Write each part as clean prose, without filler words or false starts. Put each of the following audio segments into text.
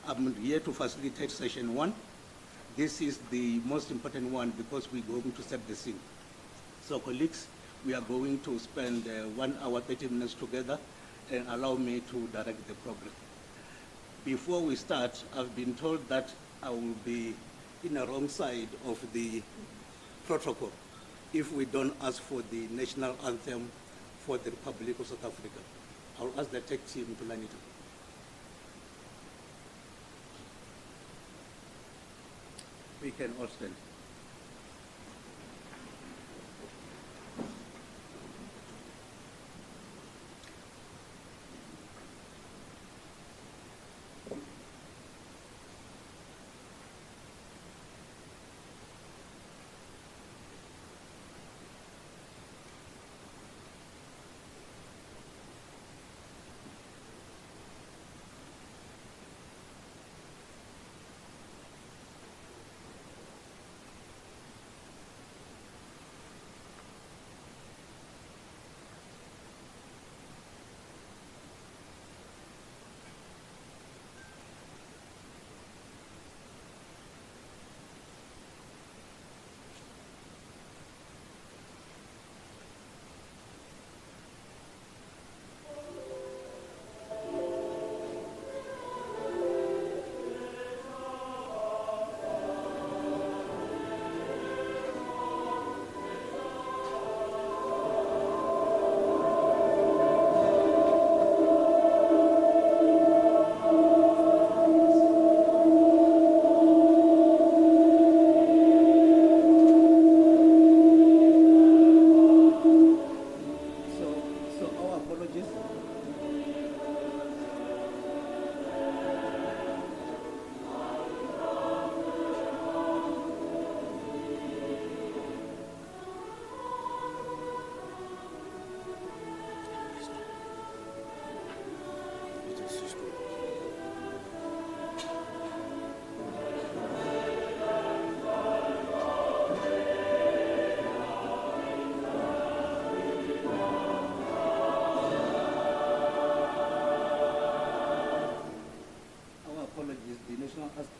I'm here to facilitate session one. This is the most important one because we're going to set the scene. So colleagues, we are going to spend 1 hour, 30 minutes together, and allow me to direct the program. Before we start, I've been told that I will be in the wrong side of the protocol if we don't ask for the national anthem for the Republic of South Africa. I'll ask the tech team to line it up. We can all stand.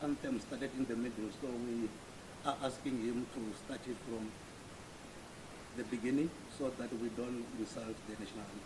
Anthem started in the middle, so we are asking him to start it from the beginning so that we don't result the national anthem.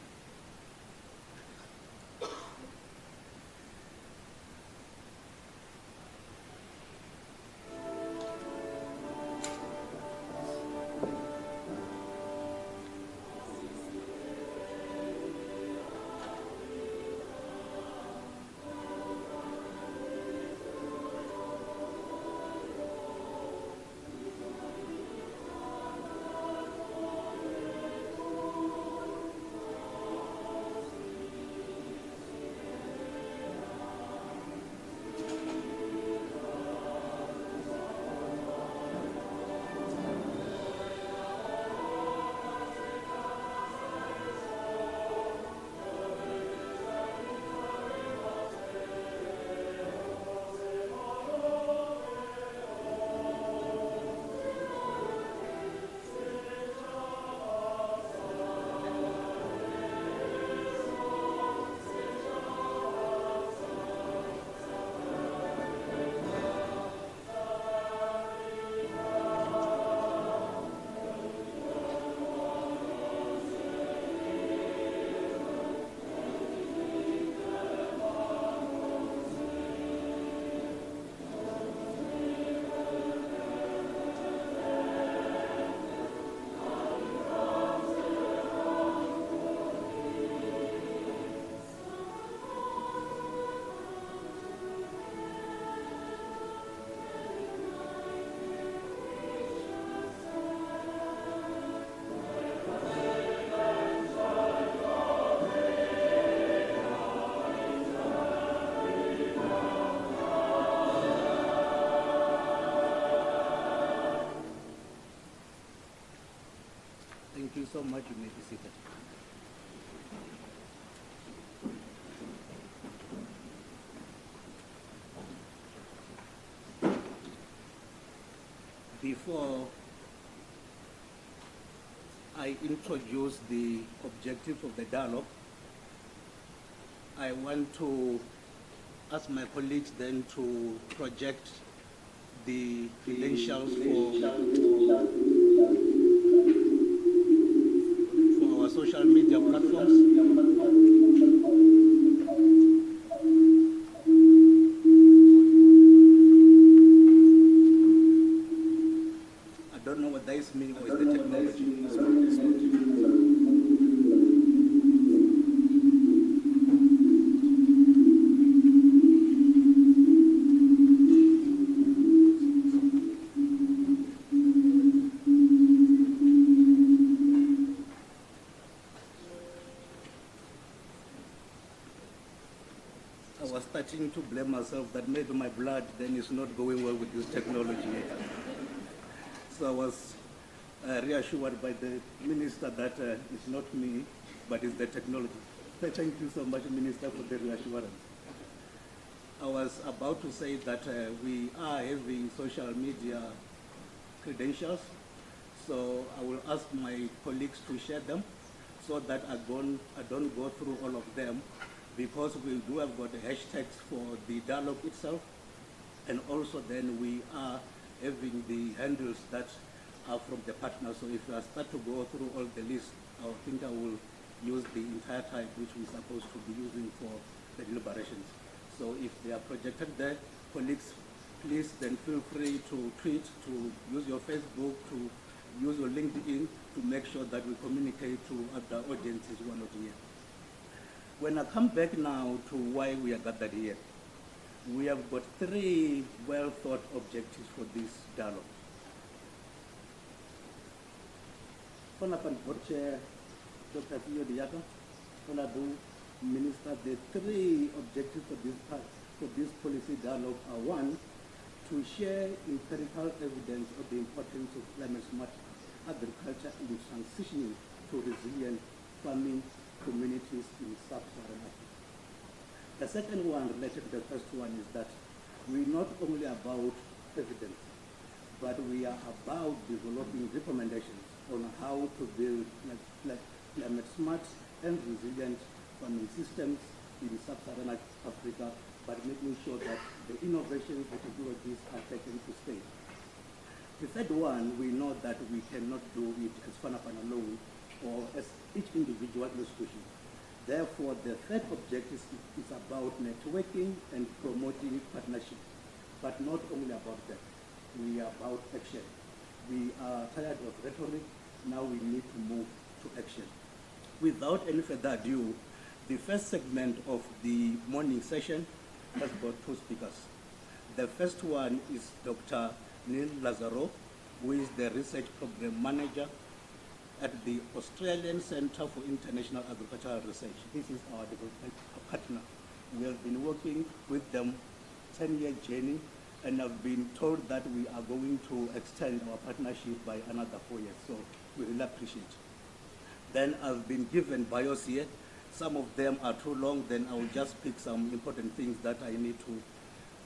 Thank you so much. You may be seated. Before I introduce the objectives of the dialogue, I want to ask my colleagues then to project the credentials for our social media platforms. I don't know what that is meaning or is the technology. I was starting to blame myself that maybe my blood then is not going well with this technology. So I was reassured by the minister that it's not me, but it's the technology. So thank you so much, Minister, for the reassurance. I was about to say that we are having social media credentials, so I will ask my colleagues to share them so that I don't go through all of them, because we do have got the hashtags for the dialogue itself, and also then we are having the handles that are from the partners. So if I start to go through all the list, I think I will use the entire type which we're supposed to be using for the deliberations. So if they are projected there, colleagues, please then feel free to tweet, to use your Facebook, to use your LinkedIn to make sure that we communicate to other audiences who are not here. When I come back now to why we are gathered here, we have got 3 well-thought objectives for this dialogue. Honorable Board Chair, Dr. Theo Diaka, Honorable Minister, the 3 objectives for this policy dialogue are: 1, to share empirical evidence of the importance of climate-smart agriculture in transitioning to resilient farming communities in Sub-Saharan Africa. The second one, related to the first one, is that we're not only about evidence, but we are about developing recommendations on how to build climate-smart and resilient farming systems in Sub-Saharan Africa, but making sure that the innovations, the technologies are taken to stay. The third one, we know that we cannot do it as FANAFAN alone or as each individual institution. Therefore, the third objective is about networking and promoting partnership, but not only about that. We are about action. We are tired of rhetoric. Now we need to move to action. Without any further ado, the first segment of the morning session has got 2 speakers. The first one is Dr. Neil Lazaro, who is the Research Program Manager at the Australian Centre for International Agricultural Research. This is our development partner. We have been working with them 10-year journey, and I've been told that we are going to extend our partnership by another 4 years, so we really appreciate it. Then I've been given bios here. Some of them are too long, then I will just pick some important things that I need to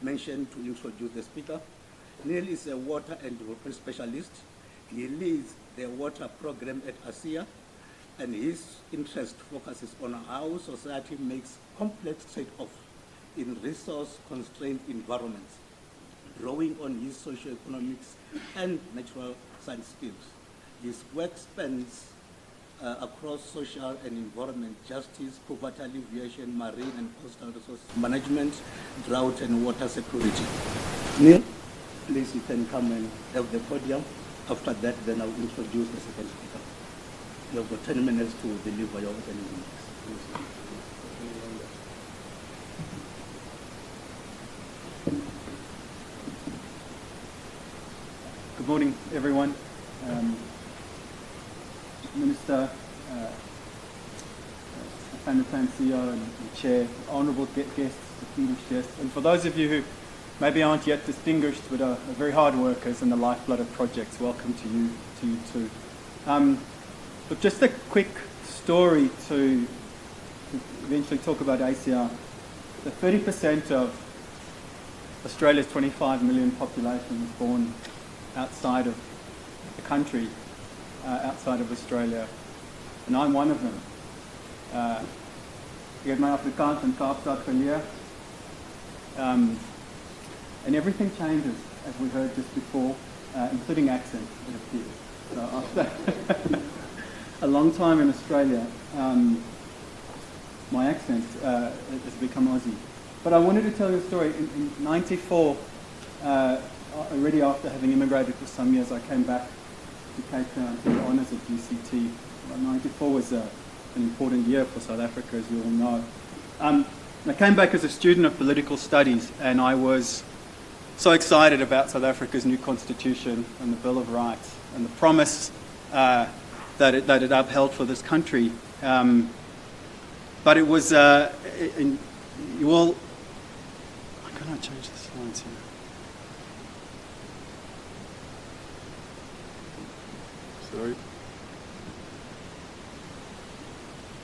mention to introduce the speaker. Neil is a water and development specialist. He leads the water program at ASEA, and his interest focuses on how society makes complex trade-offs in resource-constrained environments, drawing on his socio-economics and natural science skills. His work spans across social and environment justice, poverty alleviation, marine and coastal resource management, drought and water security. Neil, please, you can come and have the podium. After that, then I'll introduce the second speaker. You have got 10 minutes to deliver your opening remarks. Good morning, everyone. Minister, FANAFAN CEO and Chair, honourable guests, distinguished guests, and for those of you who maybe aren't yet distinguished but are very hard workers and the lifeblood of projects, welcome to you too. But just a quick story to eventually talk about ACR. The 30% of Australia's 25 million population is born outside of the country, outside of Australia, and I'm one of them. Ek het my Afrikaans in Kaapstad geleer. And everything changes, as we heard just before, including accent, it appears. So after a long time in Australia, my accent has become Aussie. But I wanted to tell you a story. In 94, already after having immigrated for some years, I came back to Cape Town to the honours of GCT. 94 was an important year for South Africa, as you all know. I came back as a student of political studies, and I was so excited about South Africa's new constitution and the Bill of Rights and the promise that it upheld for this country. But it was, you all, can I change the slides here?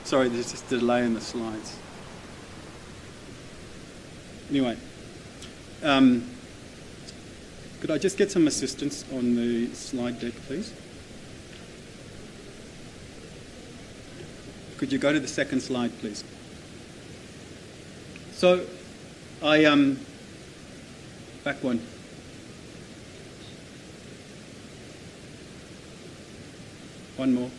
Sorry, there's just a delay in the slides. Anyway, could I just get some assistance on the slide deck, please? Could you go to the second slide, please? So, back one. One more.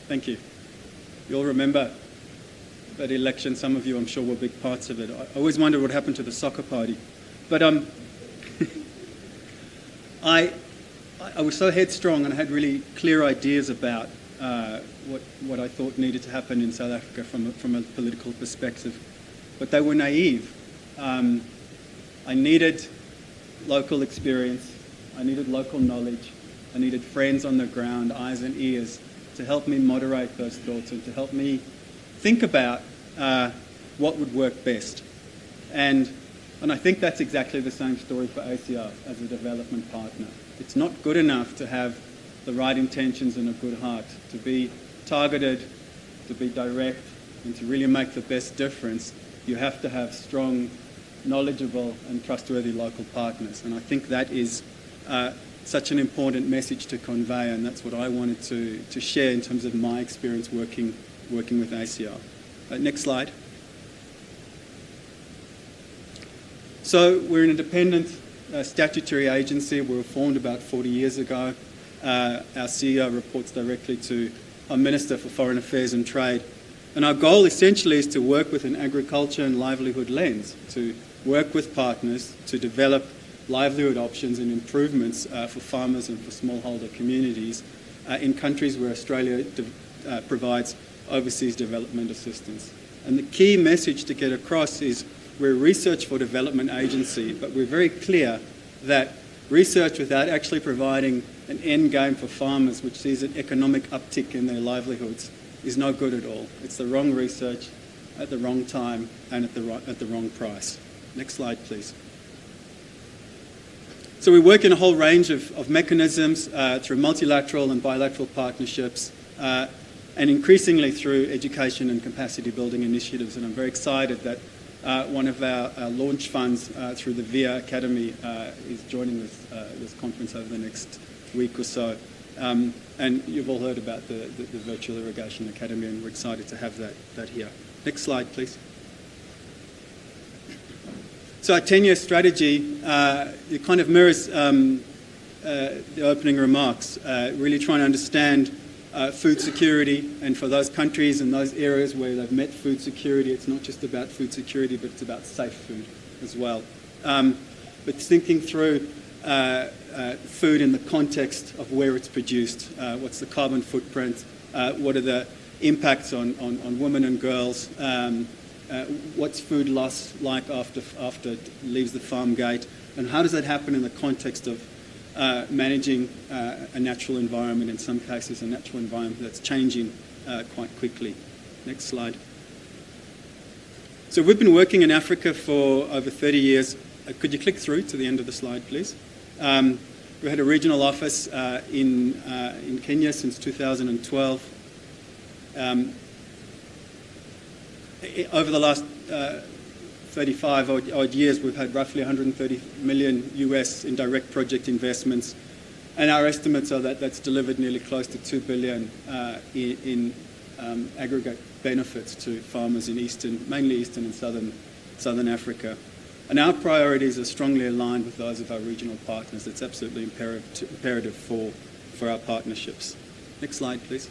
Thank you. You all remember that election. Some of you, I'm sure, were big parts of it. I always wondered what happened to the soccer party. But I was so headstrong, and I had really clear ideas about what I thought needed to happen in South Africa from a political perspective. But they were naive. I needed local experience. I needed local knowledge. I needed friends on the ground, eyes and ears, to help me moderate those thoughts and to help me think about what would work best. And I think that's exactly the same story for ACR as a development partner. It's not good enough to have the right intentions and a good heart. To be targeted, to be direct, and to really make the best difference, you have to have strong, knowledgeable and trustworthy local partners. And I think that is such an important message to convey, and that's what I wanted to share in terms of my experience working with ACR. Next slide. So we're an independent statutory agency. We were formed about 40 years ago. Our CEO reports directly to our Minister for Foreign Affairs and Trade. And our goal essentially is to work with an agriculture and livelihood lens, to work with partners to develop livelihood options and improvements for farmers and for smallholder communities in countries where Australia provides overseas development assistance. And the key message to get across is we're a research for development agency, but we're very clear that research without actually providing an end game for farmers which sees an economic uptick in their livelihoods is no good at all. It's the wrong research at the wrong time and at the wrong price. Next slide, please. So we work in a whole range of mechanisms through multilateral and bilateral partnerships and increasingly through education and capacity building initiatives. And I'm very excited that one of our launch funds through the VIA Academy is joining this conference over the next week or so. And you've all heard about the Virtual Irrigation Academy, and we're excited to have that here. Next slide, please. So our 10-year strategy, it kind of mirrors the opening remarks, really trying to understand food security, and for those countries and those areas where they've met food security, it's not just about food security, but it's about safe food as well. But thinking through food in the context of where it's produced, what's the carbon footprint, what are the impacts on women and girls, what's food loss like after it leaves the farm gate, and how does that happen in the context of managing a natural environment, in some cases a natural environment that's changing quite quickly. Next slide. So we've been working in Africa for over 30 years. Could you click through to the end of the slide, please? We had a regional office in Kenya since 2012. Over the last 35 odd years, we've had roughly 130 million US in direct project investments. And our estimates are that that's delivered nearly close to 2 billion in aggregate benefits to farmers in mainly Eastern and Southern Africa. And our priorities are strongly aligned with those of our regional partners. It's absolutely imperative for our partnerships. Next slide, please.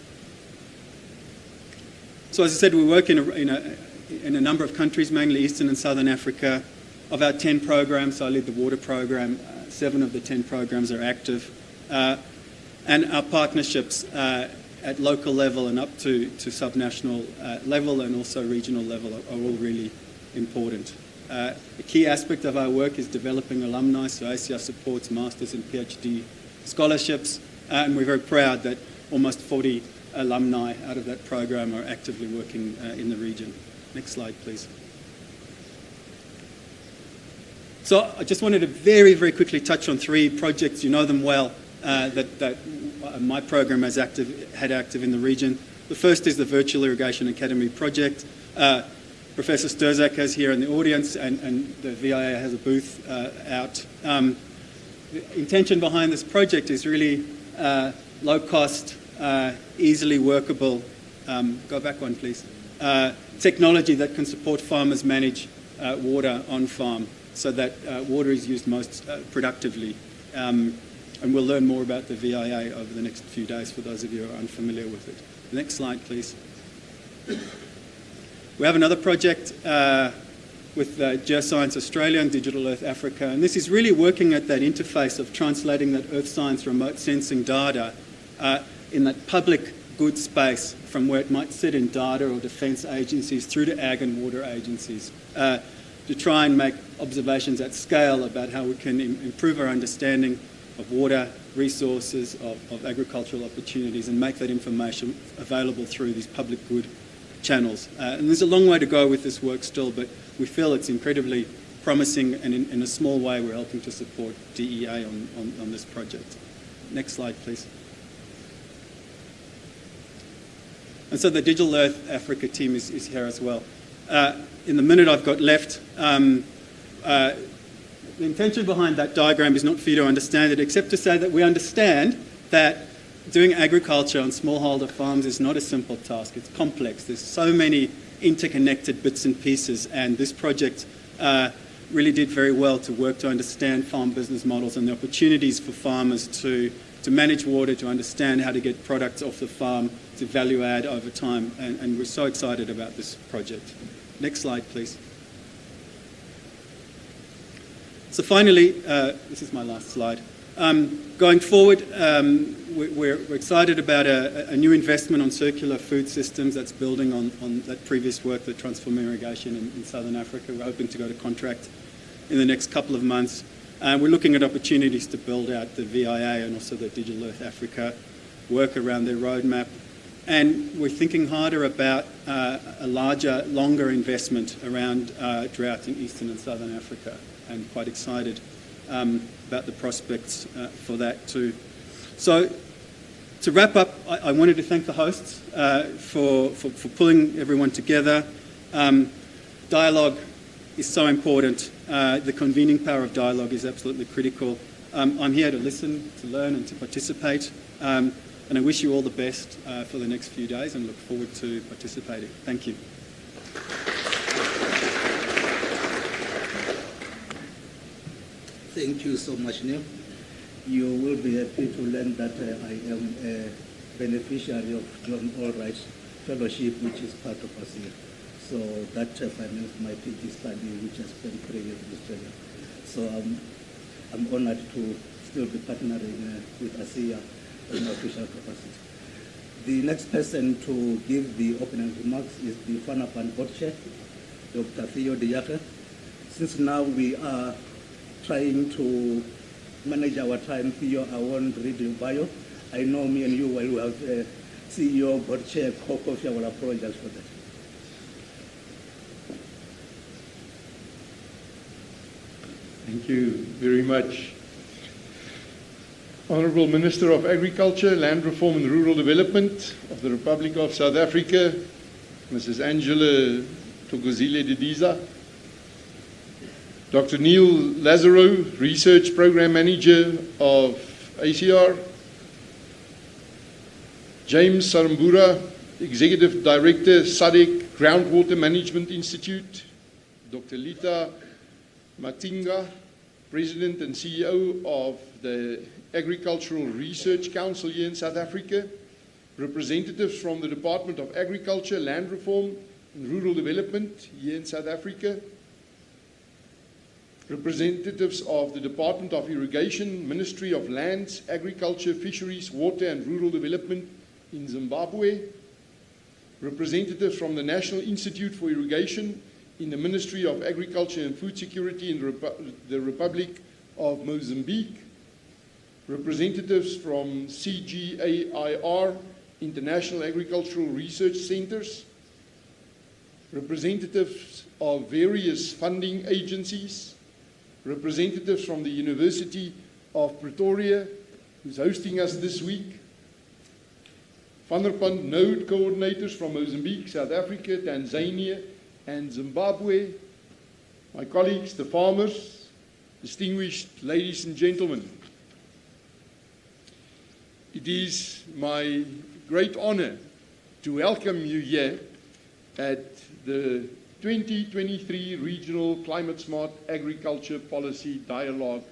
So as I said, we work in a number of countries, mainly Eastern and Southern Africa. Of our 10 programs, so I lead the water program, 7 of the 10 programs are active. And our partnerships at local level and up to subnational level and also regional level are all really important. A key aspect of our work is developing alumni, so ACR supports Masters and PhD scholarships, and we're very proud that almost 40 alumni out of that program are actively working in the region. Next slide, please. So I just wanted to very, very quickly touch on 3 projects. You know them well, that my program had active in the region. The first is the Virtual Irrigation Academy project. Professor Sturzak is here in the audience, and the VIA has a booth out. The intention behind this project is really low cost, easily workable, go back one please, technology that can support farmers manage water on farm so that water is used most productively. And we'll learn more about the VIA over the next few days for those of you who are unfamiliar with it. Next slide, please. We have another project with Geoscience Australia and Digital Earth Africa, and this is really working at that interface of translating that earth science remote sensing data in that public good space from where it might sit in data or defence agencies through to ag and water agencies to try and make observations at scale about how we can improve our understanding of water resources, of agricultural opportunities, and make that information available through these public good channels. And there's a long way to go with this work still, but we feel it's incredibly promising, and in a small way we're helping to support DEA on this project. Next slide, please. And so the Digital Earth Africa team is here as well. In the minute I've got left, the intention behind that diagram is not for you to understand it, except to say that we understand that doing agriculture on smallholder farms is not a simple task. It's complex. There's so many interconnected bits and pieces, and this project really did very well to work to understand farm business models and the opportunities for farmers to manage water, to understand how to get products off the farm, to value add over time, and we're so excited about this project. Next slide, please. So finally, this is my last slide. Going forward, we're excited about a new investment on circular food systems that's building on that previous work, the Transform Irrigation in Southern Africa. We're hoping to go to contract in the next couple of months. We're looking at opportunities to build out the VIA and also the Digital Earth Africa work around their roadmap. And we're thinking harder about a larger, longer investment around drought in Eastern and Southern Africa, and quite excited about the prospects for that too. So to wrap up, I wanted to thank the hosts for pulling everyone together. Dialogue is so important. The convening power of dialogue is absolutely critical. I'm here to listen, to learn and to participate. And I wish you all the best for the next few days and look forward to participating. Thank you. Thank you so much, Neil. You will be happy to learn that I am a beneficiary of John Allwright Fellowship, which is part of ASEA. So that financed my PhD study, which I spent 3 years in Australia. So I'm honored to still be partnering with ASEA in an official capacity. The next person to give the opening remarks is the FANAPAN board chair, Dr. Theo De Jager. Since now we are trying to manage our time, Theo, I won't read your bio. I know me and you will have CEO, board chair, co-coffee. I will apologize for that. Thank you very much. Honourable Minister of Agriculture, Land Reform and Rural Development of the Republic of South Africa, Mrs. Angela Thokozile Didiza, Dr. Neil Lazaro, Research Program Manager of ACR, James Sarambura, Executive Director, SADC Groundwater Management Institute, Dr. Lita Matinga, President and CEO of the Agricultural Research Council here in South Africa, representatives from the Department of Agriculture, Land Reform and Rural Development here in South Africa, representatives of the Department of Irrigation, Ministry of Lands, Agriculture, Fisheries, Water and Rural Development in Zimbabwe, representatives from the National Institute for Irrigation in the Ministry of Agriculture and Food Security in the Republic of Mozambique, representatives from CGAIR, International Agricultural Research Centers, representatives of various funding agencies, representatives from the University of Pretoria, who's hosting us this week, Vanderpand node coordinators from Mozambique, South Africa, Tanzania, and Zimbabwe, my colleagues, the farmers, distinguished ladies and gentlemen. It is my great honor to welcome you here at the 2023 Regional Climate Smart Agriculture Policy Dialogue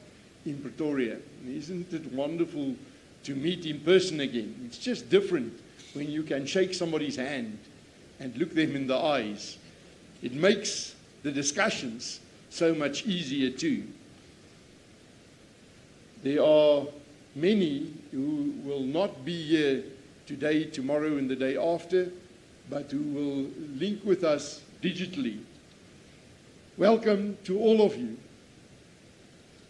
in Pretoria. And isn't it wonderful to meet in person again? It's just different when you can shake somebody's hand and look them in the eyes. It makes the discussions so much easier too. There are many who will not be here today, tomorrow, and the day after, but who will link with us digitally. Welcome to all of you.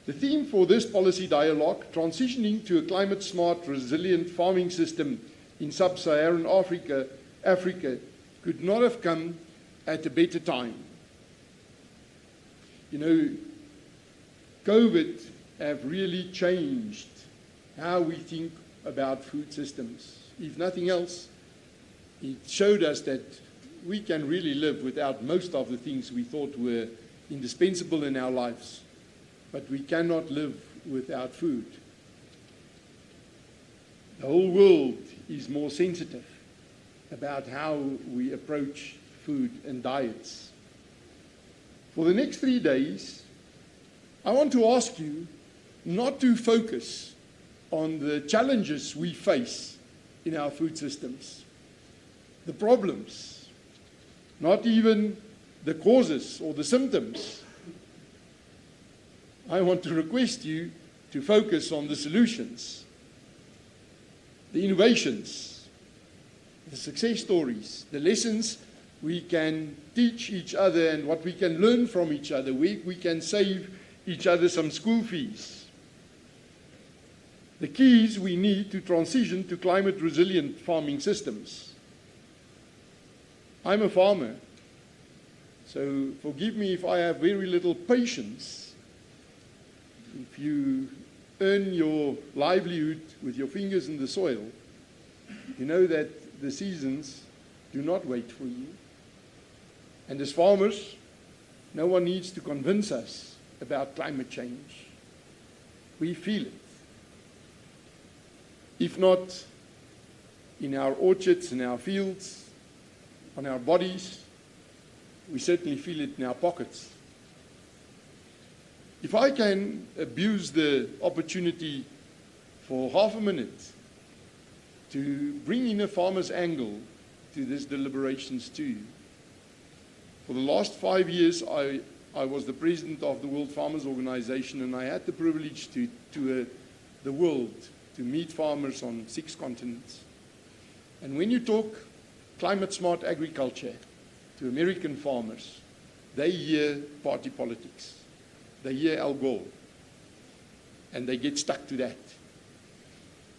The theme for this policy dialogue, transitioning to a climate-smart, resilient farming system in Sub-Saharan Africa, could not have come at a better time. You know, COVID have really changed how we think about food systems. If nothing else, it showed us that we can really live without most of the things we thought were indispensable in our lives, but we cannot live without food. The whole world is more sensitive about how we approach food and diets. For the next 3 days, I want to ask you not to focus on the challenges we face in our food systems, the problems, not even the causes or the symptoms. I want to request you to focus on the solutions, the innovations, the success stories, the lessons we can teach each other and what we can learn from each other. We can save each other some school fees. The keys we need to transition to climate-resilient farming systems. I'm a farmer, so forgive me if I have very little patience. If you earn your livelihood with your fingers in the soil, you know that the seasons do not wait for you. And as farmers, no one needs to convince us about climate change. We feel it. If not in our orchards, in our fields, on our bodies, we certainly feel it in our pockets. If I can abuse the opportunity for half a minute to bring in a farmer's angle to these deliberations too. For the last 5 years, I was the president of the World Farmers Organization, and I had the privilege to tour the world, to meet farmers on 6 continents. And when you talk climate-smart agriculture to American farmers, they hear party politics. They hear Al Gore, and they get stuck to that.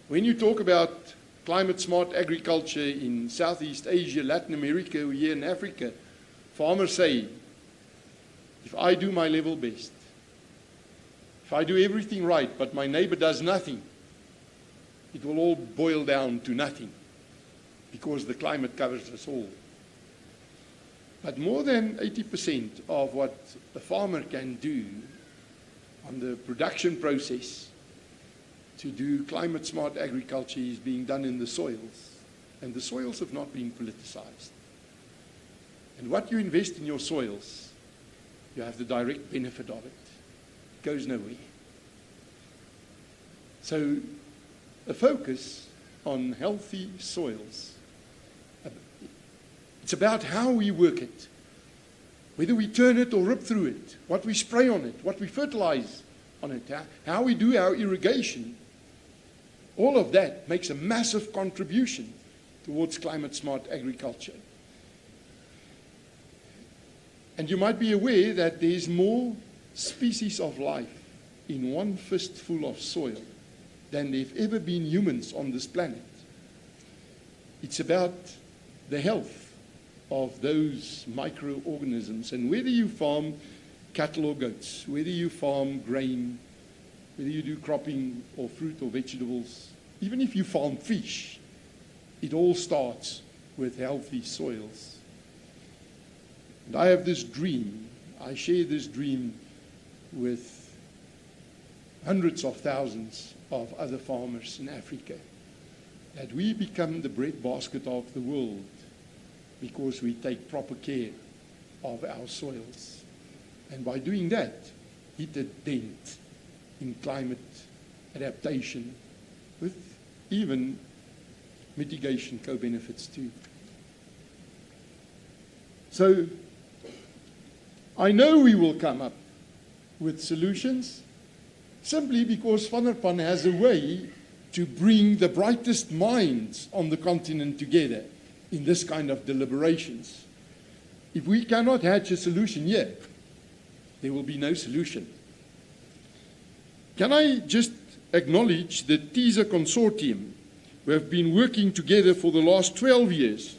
When you talk about climate-smart agriculture in Southeast Asia, Latin America, or here in Africa, farmers say, if I do my level best, if I do everything right, but my neighbor does nothing, it will all boil down to nothing, because the climate covers us all. But more than 80% of what a farmer can do on the production process to do climate smart agriculture is being done in the soils, and the soils have not been politicized. And what you invest in your soils, you have the direct benefit of it. It goes nowhere. So a focus on healthy soils. It's about how we work it, whether we turn it or rip through it, what we spray on it, what we fertilize on it, how we do our irrigation. All of that makes a massive contribution towards climate smart agriculture. And you might be aware that there's more species of life in one fistful of soil than there have ever been humans on this planet. It's about the health of those microorganisms. And whether you farm cattle or goats, whether you farm grain, whether you do cropping or fruit or vegetables, even if you farm fish, it all starts with healthy soils. And I have this dream, I share this dream with hundreds of thousands of other farmers in Africa, that we become the breadbasket of the world because we take proper care of our soils. And by doing that, hit a dent in climate adaptation with even mitigation co-benefits too. So I know we will come up with solutions simply because Van der Pan has a way to bring the brightest minds on the continent together in this kind of deliberations. If we cannot hatch a solution here, there will be no solution. Can I just acknowledge the TESA consortium who have been working together for the last 12 years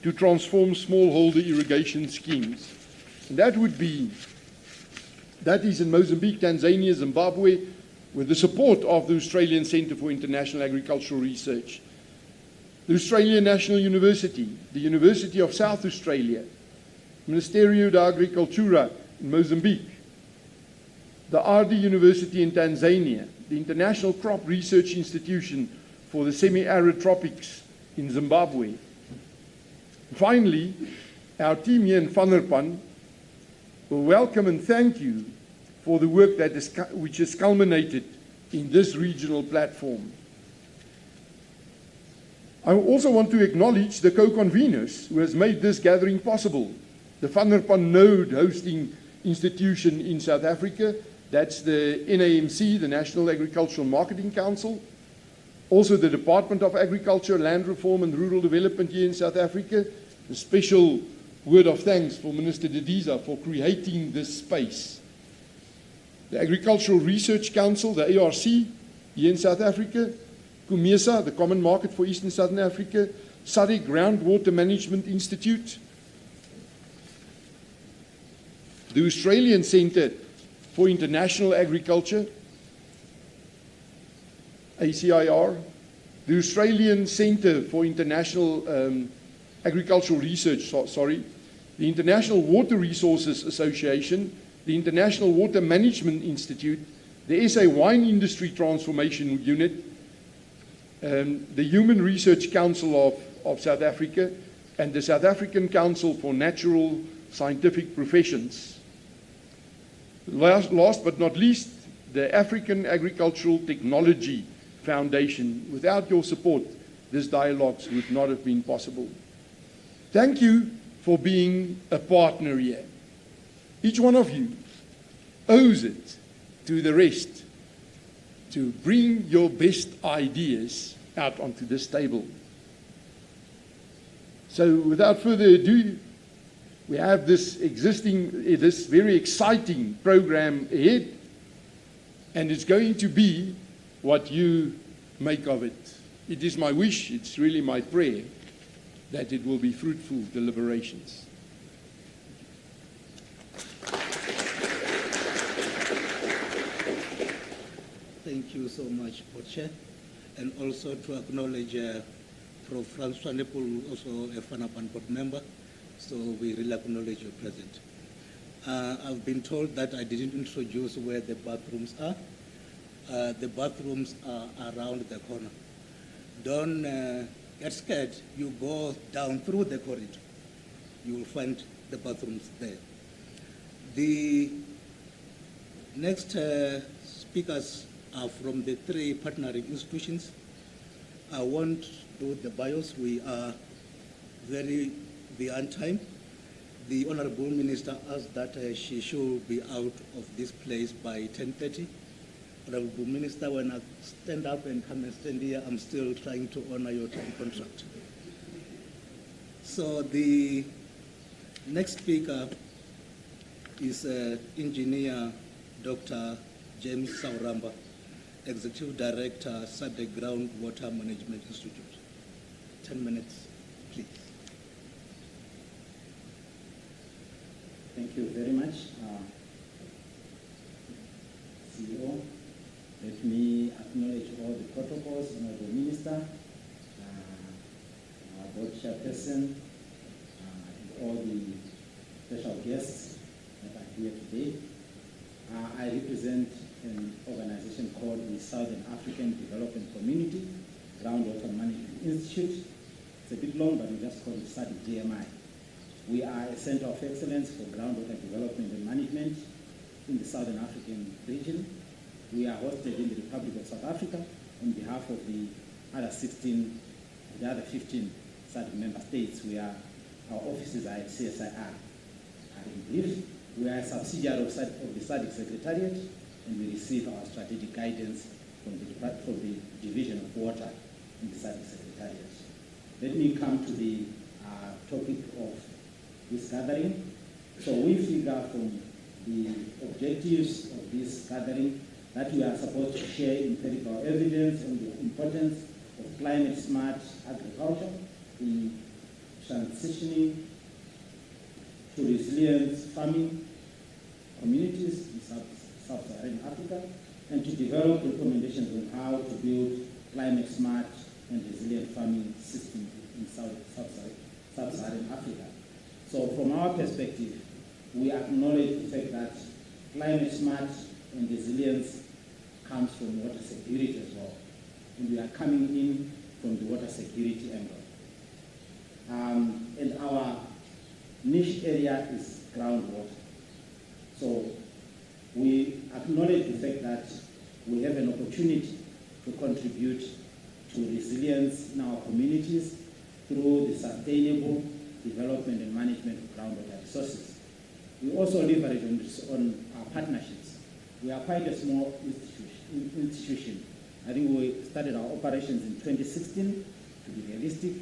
to transform smallholder irrigation schemes. And that is in Mozambique, Tanzania, Zimbabwe, with the support of the Australian Centre for International Agricultural Research, the Australian National University, the University of South Australia, Ministerio de Agricultura in Mozambique, the RD University in Tanzania, the International Crop Research Institution for the Semi-Arid Tropics in Zimbabwe. Finally, our team here in Van der Pan will welcome and thank you for the work which has culminated in this regional platform. I also want to acknowledge the co-conveners who has made this gathering possible. The Van der Pan Node hosting institution in South Africa, that's the NAMC, the National Agricultural Marketing Council. Also the Department of Agriculture, Land Reform and Rural Development here in South Africa. A special word of thanks for Minister Didiza for creating this space. The Agricultural Research Council, the ARC, here in South Africa. COMESA, the Common Market for Eastern Southern Africa. SADC Groundwater Management Institute. The Australian Centre for International Agriculture, ACIR. The Australian Centre for International Agricultural Research, the International Water Resources Association, the International Water Management Institute, the SA Wine Industry Transformation Unit, the Human Research Council of South Africa, and the South African Council for Natural Scientific Professions. Last but not least, the African Agricultural Technology Foundation. Without your support, this dialogue would not have been possible. Thank you for being a partner here. Each one of you owes it to the rest to bring your best ideas out onto this table. So without further ado, we have this very exciting program ahead, and it's going to be what you make of it. It is my wish, it's really my prayer, that it will be fruitful deliberations. Thank you so much, Chair, and also to acknowledge Prof. Francois Nepal, also a Van der Pan board member, so we really acknowledge your presence. I've been told that I didn't introduce where the bathrooms are. The bathrooms are around the corner. Don't get scared. You go down through the corridor. You will find the bathrooms there. The next speakers are from the 3 partnering institutions. I won't do the bios. We are very beyond time. The Honorable Minister asked that she should be out of this place by 10:30. Honorable Minister, when I stand up and come and stand here, I'm still trying to honor your time contract. So the next speaker is Engineer Dr. James Sauramba, Executive Director, SADC Groundwater Management Institute. 10 minutes, please. Thank you very much, CEO. Let me acknowledge all the protocols, Honorable Minister, our board chairperson, and all the special guests that are here today. I represent an organization called the Southern African Development Community Groundwater Management Institute. It's a bit long, but we just call it SADC GMI. We are a center of excellence for groundwater development and management in the Southern African region. We are hosted in the Republic of South Africa on behalf of the other 15 SADC member states. Our offices are at CSIR. In brief, we are a subsidiary of the SADC Secretariat, and we receive our strategic guidance from the Division of Water in the SADC Secretariat. Let me come to the topic of this gathering. So we figure from the objectives of this gathering that we are supposed to share empirical evidence on the importance of climate-smart agriculture in transitioning to resilient farming communities in Sub-Saharan Africa, and to develop recommendations on how to build climate-smart and resilient farming systems in Sub-Saharan Africa. So from our perspective, we acknowledge the fact that climate-smart and resilience comes from water security as well. And we are coming in from the water security angle. And our niche area is groundwater. So we acknowledge the fact that we have an opportunity to contribute to resilience in our communities through the sustainable development and management of groundwater resources. We also leverage on our partnerships. We are quite a small institution. I think we started our operations in 2016, to be realistic,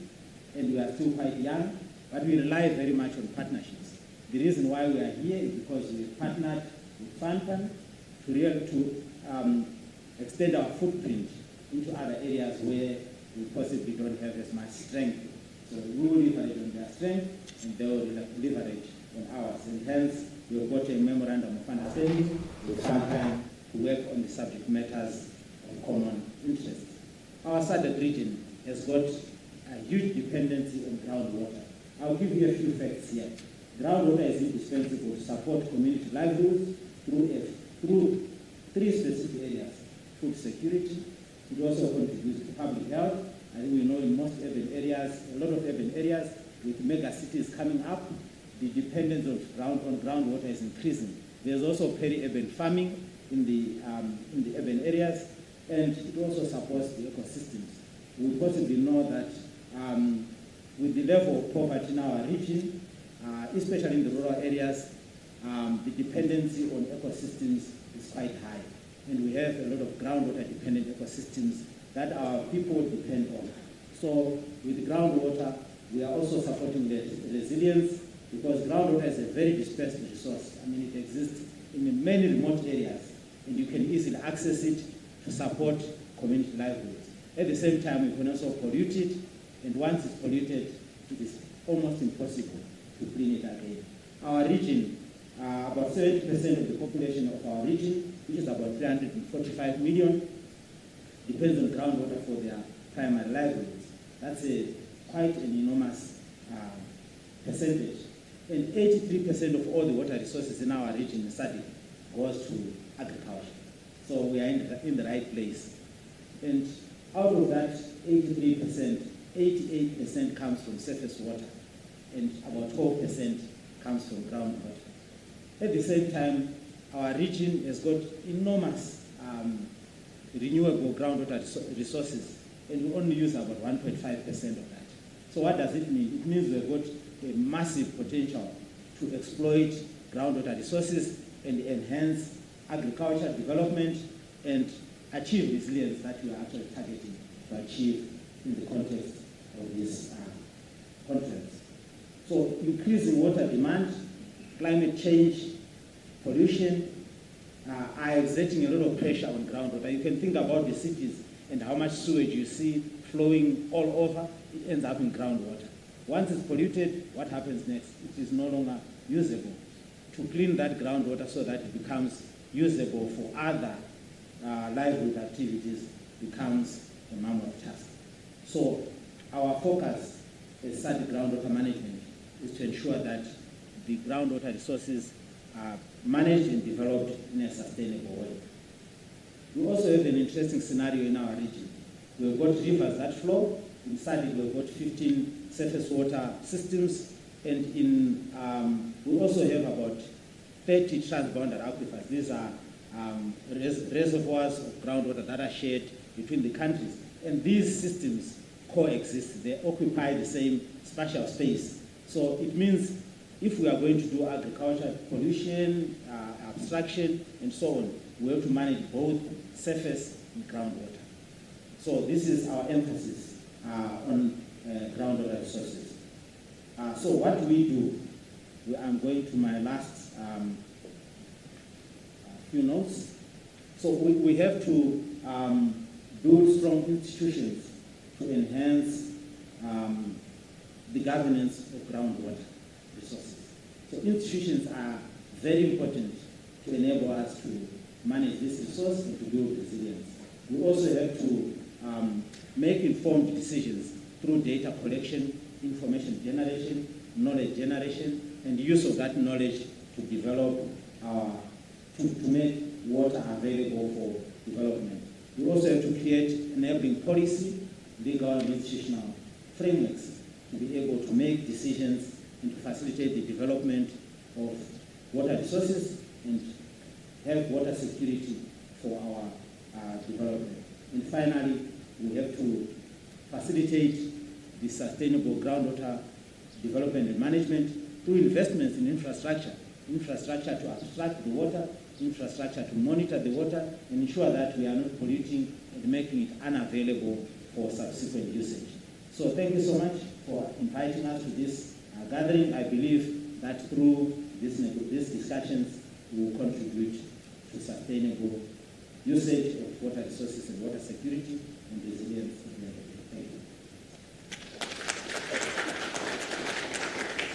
and we are still quite young, but we rely very much on partnerships. The reason why we are here is because we partnered with FANPAN to extend our footprint into other areas where we possibly don't have as much strength. So we will leverage on their strength, and they will leverage on ours. And hence, we have got a memorandum of understanding with FANPAN to work on the subject matters of common interest. Our SADC region has got a huge dependency on groundwater. I'll give you a few facts here. Groundwater is indispensable to support community livelihoods through 3 specific areas: food security. It also contributes to public health. I think we know in most urban areas, a lot of urban areas with mega cities coming up, the dependence on groundwater is increasing. There's also peri-urban farming in the urban areas, and it also supports the ecosystems. We possibly know that with the level of poverty in our region, especially in the rural areas, the dependency on ecosystems is quite high. And we have a lot of groundwater dependent ecosystems that our people depend on. So with groundwater, we are also supporting the resilience, because groundwater is a very dispersed resource. I mean, it exists in many remote areas, and you can easily access it to support community livelihoods. At the same time, we can also pollute it, and once it's polluted, it is almost impossible to clean it again. Our region, about 70% of the population of our region, which is about 345 million, depends on groundwater for their primary livelihoods. That's quite an enormous percentage. And 83% of all the water resources in our region in SADC goes to agriculture. So we are in the right place. And out of that 83%, 88% comes from surface water, and about 12% comes from groundwater. At the same time, our region has got enormous renewable groundwater resources, and we only use about 1.5% of that. So what does it mean? It means we've got a massive potential to exploit groundwater resources and enhance agriculture development and achieve resilience that we are actually targeting to achieve in the context of this conference. So increasing water demand, climate change, pollution are exerting a lot of pressure on groundwater. You can think about the cities and how much sewage you see flowing all over. It ends up in groundwater. Once it's polluted, what happens next? It is no longer usable. To clean that groundwater so that it becomes usable for other livelihood activities becomes a mammoth task. So our focus as SADC groundwater management is to ensure that the groundwater resources are managed and developed in a sustainable way. We also have an interesting scenario in our region. We've got rivers that flow. In SADC, we've got 15 surface water systems, and we also have about 30 transboundary aquifers. These are reservoirs of groundwater that are shared between the countries. And these systems coexist. They occupy the same spatial space. So it means if we are going to do agriculture, pollution, abstraction, and so on, we have to manage both surface and groundwater. So this is our emphasis on groundwater resources. So what we do, I'm going to my last few notes. So we have to build strong institutions to enhance the governance of groundwater resources. So institutions are very important to enable us to manage this resource and to build resilience. We also have to make informed decisions through data collection, information generation, knowledge generation, and use of that knowledge to develop to make water available for development. We also have to create enabling policy, legal and institutional frameworks to be able to make decisions and to facilitate the development of water resources and have water security for our development. And finally, we have to facilitate the sustainable groundwater development and management through investments in infrastructure to abstract the water, infrastructure to monitor the water, and ensure that we are not polluting and making it unavailable for subsequent usage. So thank you so much for inviting us to this gathering. I believe that through these discussions, we will contribute to sustainable usage of water resources and water security and resilience. Thank you.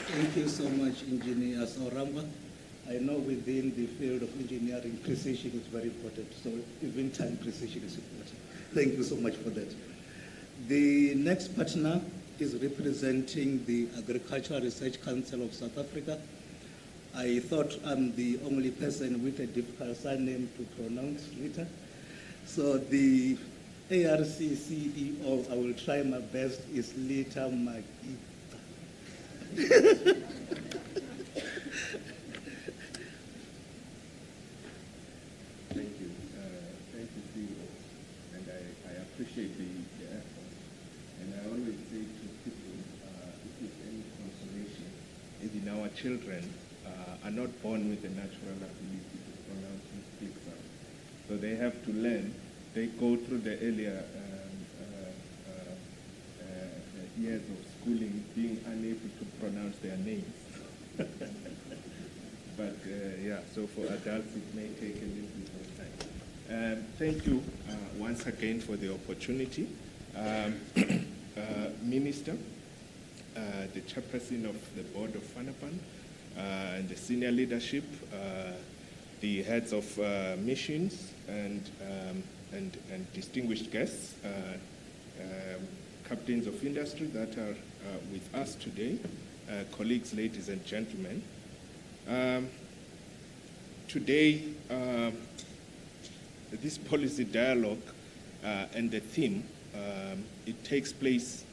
Thank you so much, Engineer Sauramba. I know within the field of engineering, precision is very important, so even time precision is important. Thank you so much for that. The next partner is representing the Agricultural Research Council of South Africa. I thought I'm the only person with a difficult surname to pronounce, Rita. So the ARC CEO, I will try my best, is Lita Magita. Thank you, CEO, and I appreciate the effort. And I always say to people, if it's any consolation, even our children are not born with a natural ability to pronounce and speak sound. So they have to learn. They go through the earlier years of schooling being unable to pronounce their names. But yeah, so for adults it may take a little bit of time. Thank you once again for the opportunity. Minister, the chairperson of the board of FANAPAN, and the senior leadership, the heads of missions, and distinguished guests, captains of industry that are with us today, colleagues, ladies and gentlemen. Today, this policy dialogue and the theme, it takes place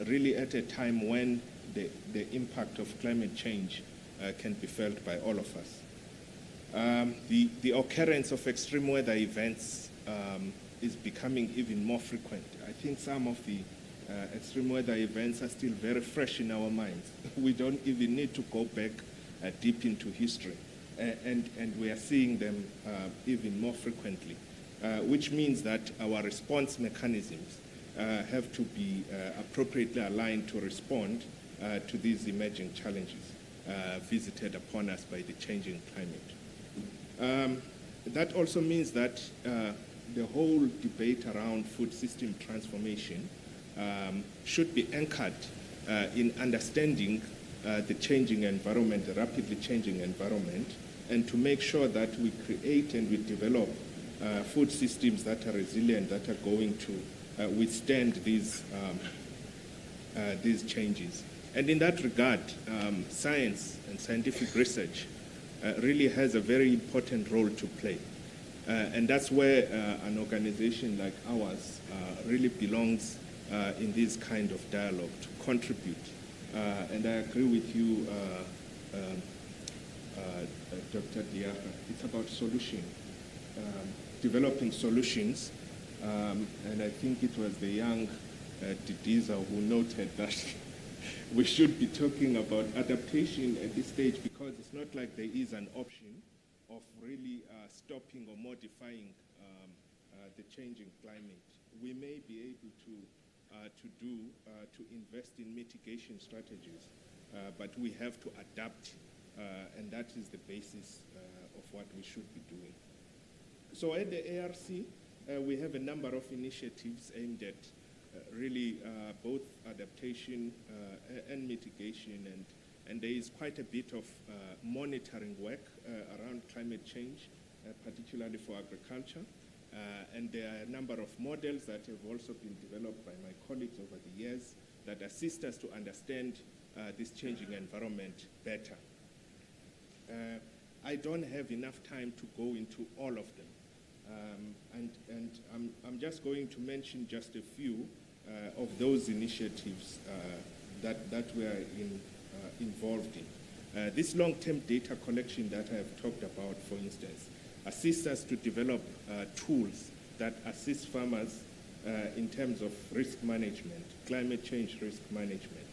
really at a time when the impact of climate change can be felt by all of us. The occurrence of extreme weather events is becoming even more frequent. I think some of the extreme weather events are still very fresh in our minds. We don't even need to go back deep into history. And we are seeing them even more frequently, which means that our response mechanisms have to be appropriately aligned to respond to these emerging challenges visited upon us by the changing climate. That also means that the whole debate around food system transformation should be anchored in understanding the changing environment, the rapidly changing environment, and to make sure that we create and we develop food systems that are resilient, that are going to withstand these changes. And in that regard, science and scientific research really has a very important role to play. And that's where an organization like ours really belongs in this kind of dialogue to contribute. And I agree with you, Dr. Diarra. It's about solution, developing solutions. And I think it was the young Didiza who noted that we should be talking about adaptation at this stage, because it's not like there is an option of really stopping or modifying the changing climate. We may be able to invest in mitigation strategies, but we have to adapt, and that is the basis of what we should be doing. So at the ARC, we have a number of initiatives aimed at really both adaptation and mitigation, and there is quite a bit of monitoring work around climate change, particularly for agriculture. And there are a number of models that have also been developed by my colleagues over the years that assist us to understand this changing environment better. I don't have enough time to go into all of them. And I'm just going to mention just a few of those initiatives that we are involved in. This long-term data collection that I have talked about, for instance, assists us to develop tools that assist farmers in terms of risk management, climate change risk management.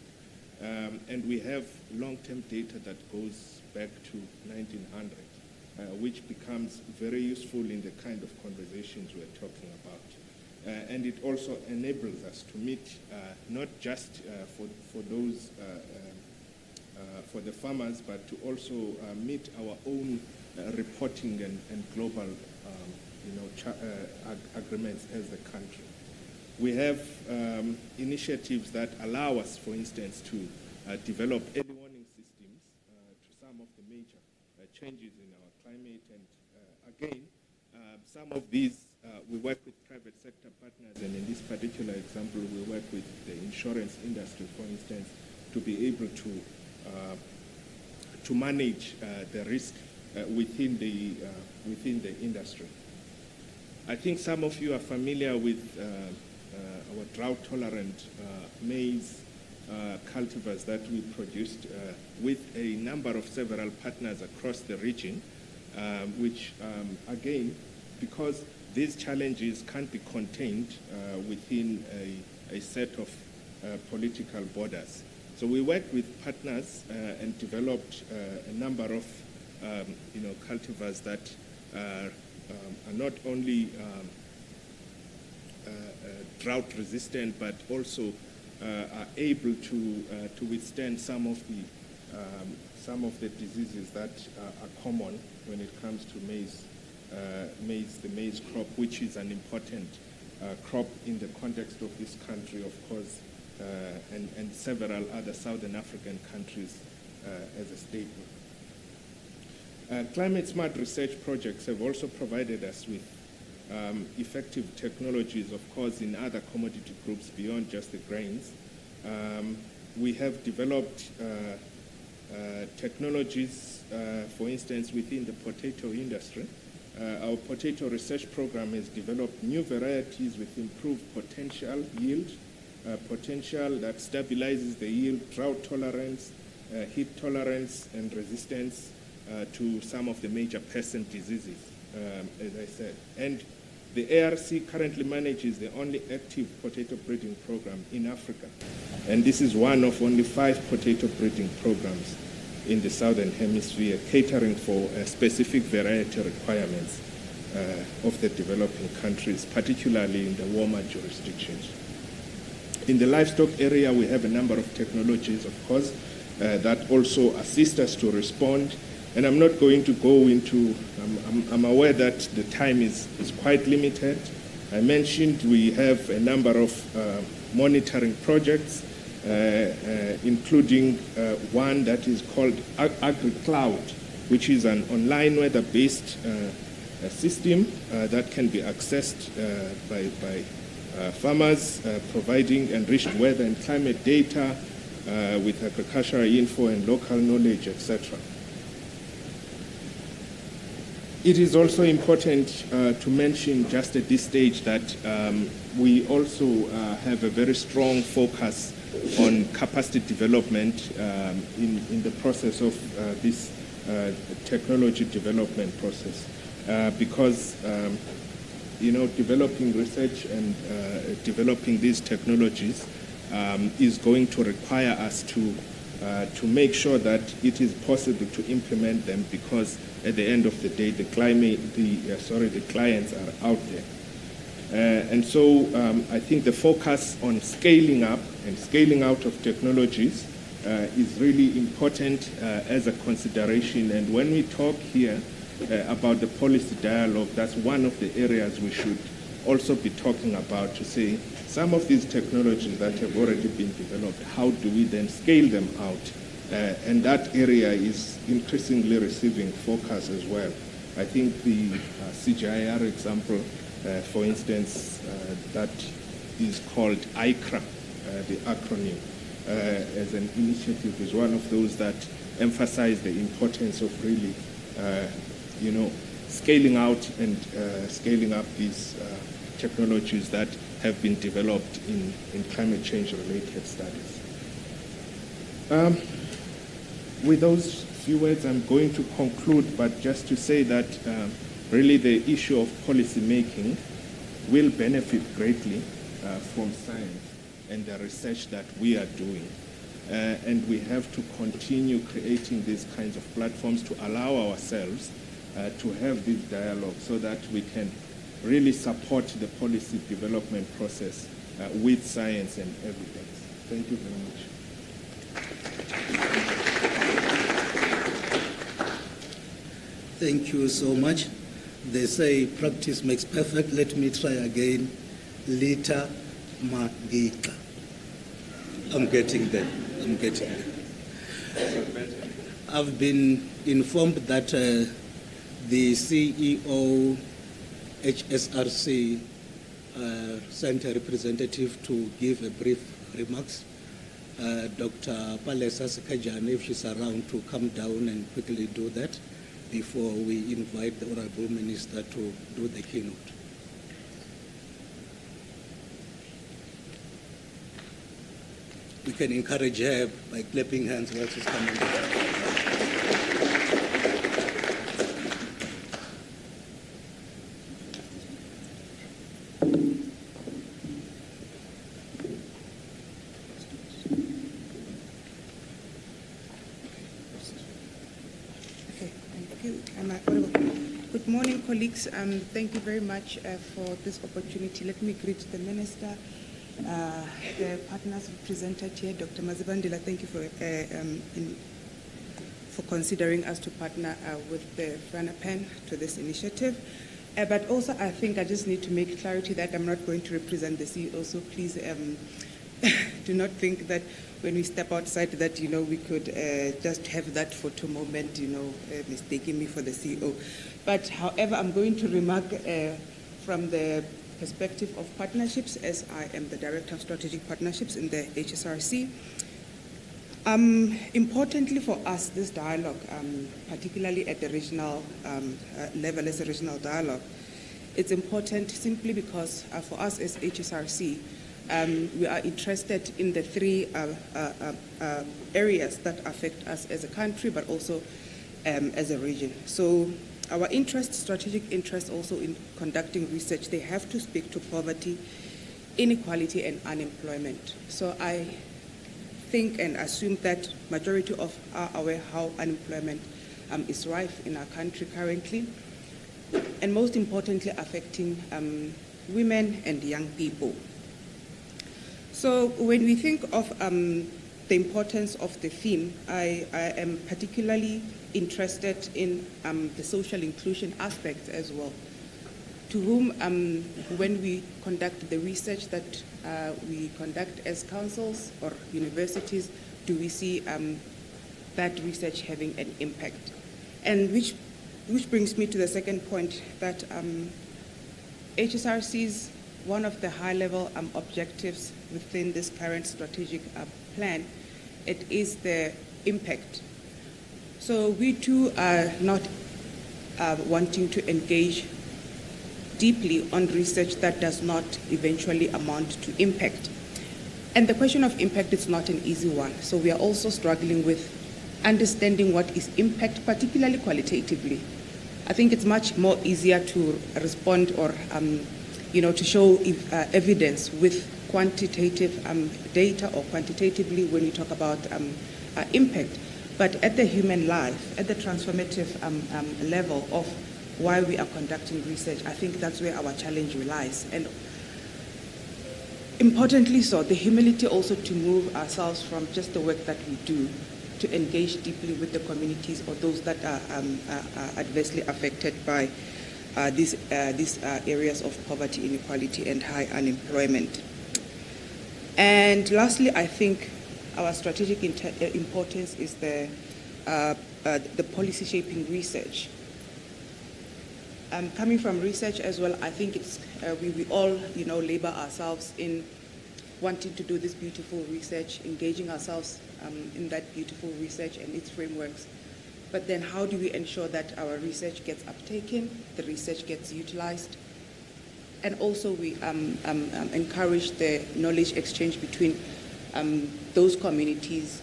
And we have long-term data that goes back to 1900, which becomes very useful in the kind of conversations we're talking about. And it also enables us to meet not just for those for the farmers, but to also meet our own reporting and global agreements as a country. We have initiatives that allow us, for instance, to develop early warning systems to some of the major changes in our climate. And again, some of these we work with private sector partners, and in this particular example, we work with the insurance industry, for instance, to be able to manage the risk within the industry. I think some of you are familiar with our drought-tolerant maize cultivars that we produced with a number of several partners across the region, which again, because these challenges can't be contained within a set of political borders. So we worked with partners and developed a number of cultivars that are not only drought resistant, but also are able to withstand some of the diseases that are common when it comes to maize, the maize crop, which is an important crop in the context of this country, of course, and several other Southern African countries as a staple. Climate smart research projects have also provided us with effective technologies, of course, in other commodity groups beyond just the grains. We have developed technologies, for instance, within the potato industry, our potato research program has developed new varieties with improved potential yield, potential that stabilizes the yield, drought tolerance, heat tolerance, and resistance to some of the major pests and diseases, as I said. And the ARC currently manages the only active potato breeding program in Africa. And this is one of only 5 potato breeding programs in the Southern Hemisphere, catering for specific variety requirements of the developing countries, particularly in the warmer jurisdictions. In the livestock area, we have a number of technologies, of course, that also assist us to respond. And I'm not going to go into, I'm aware that the time is quite limited. I mentioned we have a number of monitoring projects, including one that is called AgriCloud, which is an online weather-based system that can be accessed by farmers, providing enriched weather and climate data with agricultural info and local knowledge, etc. It is also important to mention just at this stage that we also have a very strong focus on capacity development in the process of this technology development process, because developing research and developing these technologies is going to require us to make sure that it is possible to implement them, because at the end of the day, the clients are out there. And so I think the focus on scaling up and scaling out of technologies is really important as a consideration. And when we talk here about the policy dialogue, that's one of the areas we should also be talking about, to say some of these technologies that have already been developed, how do we then scale them out? And that area is increasingly receiving focus as well. I think the CGIAR example, for instance, that is called ICRA, the acronym, as an initiative, is one of those that emphasize the importance of really, scaling out and scaling up these technologies that have been developed in climate change related studies. With those few words, I'm going to conclude, but just to say that really the issue of policy making will benefit greatly from science and the research that we are doing. And we have to continue creating these kinds of platforms to allow ourselves to have this dialogue, so that we can really support the policy development process with science and evidence. Thank you very much. Thank you so much. They say practice makes perfect. Let me try again. Lita Magika. I'm getting there. I've been informed that the CEO HSRC sent a representative to give a brief remarks. Dr. Palesa Sekajane, if she's around, to come down and quickly do that before we invite the Honorable Minister to do the keynote. We can encourage her by clapping hands while she's coming down. Good morning, colleagues. Thank you very much for this opportunity. Let me greet the Minister, the partners represented here, Dr. Mazibandila. Thank you for considering us to partner with the FRANAPEN to this initiative. But also, I think I just need to make clarity that I'm not going to represent the CEO, so please do not think that when we step outside that, we could just have that photo moment, mistaking me for the CEO. But however, I'm going to remark from the perspective of partnerships, as I am the Director of Strategic Partnerships in the HSRC. Importantly for us, this dialogue, particularly at the regional level as a regional dialogue, it's important simply because for us as HSRC, we are interested in the three areas that affect us as a country, but also as a region. So our interest, strategic interest also in conducting research, they have to speak to poverty, inequality, and unemployment. So I think and assume that majority of are aware how unemployment is rife in our country currently, and most importantly affecting women and young people. So when we think of the importance of the theme, I am particularly interested in the social inclusion aspects as well, to whom when we conduct the research that we conduct as councils or universities, do we see that research having an impact? And which brings me to the second point, that HSRC's one of the high-level objectives within this current strategic plan, it is the impact. So we too are not wanting to engage deeply on research that does not eventually amount to impact. And the question of impact is not an easy one. So we are also struggling with understanding what is impact, particularly qualitatively. I think it's much more easier to respond or to show evidence with quantitative data or quantitatively when you talk about impact. But at the human life, at the transformative level of why we are conducting research, I think that's where our challenge relies. And importantly so, the humility also to move ourselves from just the work that we do to engage deeply with the communities or those that are adversely affected by these areas of poverty, inequality, and high unemployment. And lastly, I think our strategic importance is the policy shaping research. Coming from research as well, I think it's we all labor ourselves in wanting to do this beautiful research, engaging ourselves in that beautiful research and its frameworks. But then how do we ensure that our research gets uptaken, the research gets utilized, and also we encourage the knowledge exchange between those communities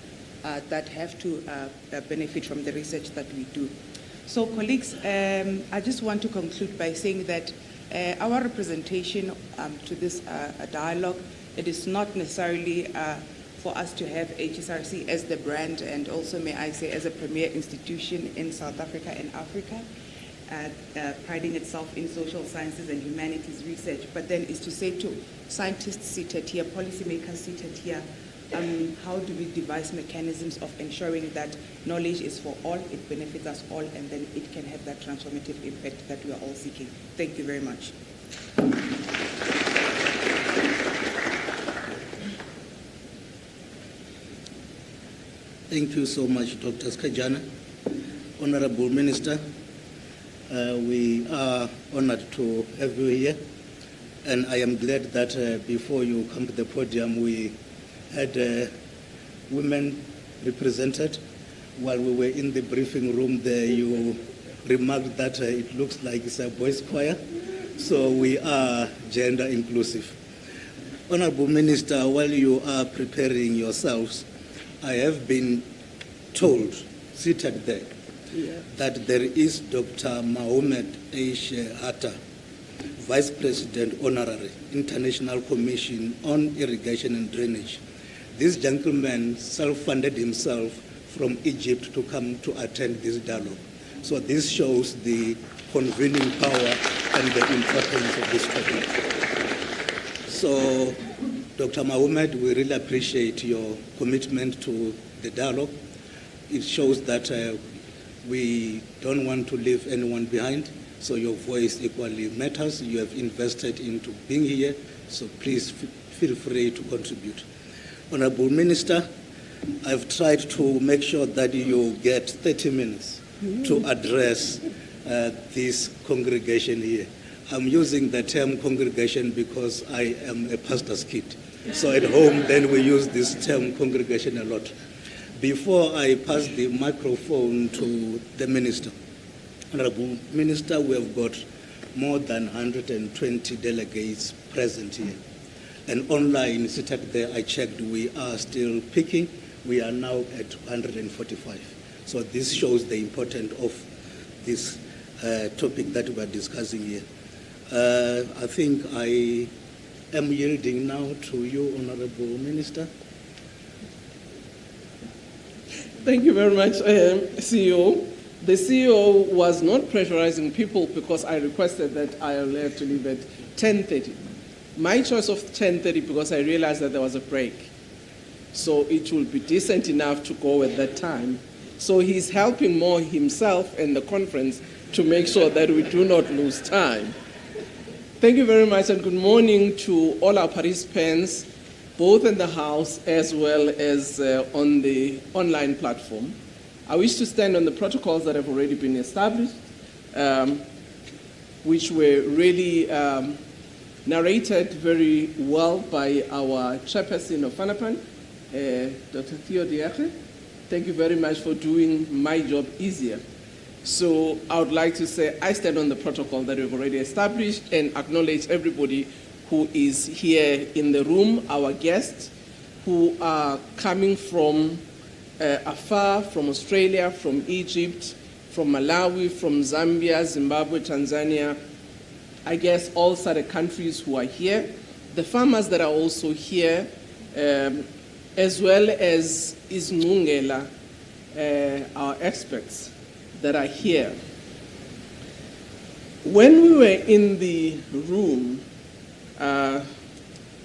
that have to benefit from the research that we do. So colleagues, I just want to conclude by saying that our representation to this dialogue, it is not necessarily for us to have HSRC as the brand, and also, may I say, as a premier institution in South Africa and Africa, priding itself in social sciences and humanities research, but then is to say to scientists seated here, policymakers seated here, how do we devise mechanisms of ensuring that knowledge is for all, it benefits us all, and then it can have that transformative impact that we are all seeking. Thank you very much. Thank you so much, Dr. Skajana. Honorable Minister, we are honored to have you here, and I am glad that before you come to the podium, we had women represented. While we were in the briefing room there, you remarked that it looks like it's a boys' choir, so we are gender inclusive. Honorable Minister, while you are preparing yourselves, I have been told, seated there, that there is Dr. Mohamed H. Hatta, Vice President Honorary, International Commission on Irrigation and Drainage. This gentleman self-funded himself from Egypt to come to attend this dialogue. So this shows the convening power and the importance of this topic. So, Dr. Mohamed, we really appreciate your commitment to the dialogue. It shows that we don't want to leave anyone behind, so your voice equally matters. You have invested into being here, so please feel free to contribute. Honorable Minister, I've tried to make sure that you get 30 minutes to address this congregation here. I'm using the term congregation because I am a pastor's kid. So at home, then we use this term congregation a lot. Before I pass the microphone to the Minister, Honorable Minister, we have got more than 120 delegates present here. And online, seated there, I checked, we are still picking. We are now at 145. So this shows the importance of this topic that we are discussing here. I think I am yielding now to you, Honorable Minister. Thank you very much, CEO. The CEO was not pressurizing people because I requested that I will have to leave at 10:30. My choice of 10:30 because I realized that there was a break. So it will be decent enough to go at that time. So he's helping more himself and the conference to make sure that we do not lose time. Thank you very much, and good morning to all our participants, both in the House as well as on the online platform. I wish to stand on the protocols that have already been established, which were really narrated very well by our chairperson of FANAPAN, Dr. Theo Diakhe. Thank you very much for doing my job easier. So I would like to say I stand on the protocol that we've already established and acknowledge everybody who is here in the room, our guests who are coming from afar, from Australia, from Egypt, from Malawi, from Zambia, Zimbabwe, Tanzania, I guess all SADC countries who are here, the farmers that are also here, as well as Ismungela, our experts that are here. When we were in the room,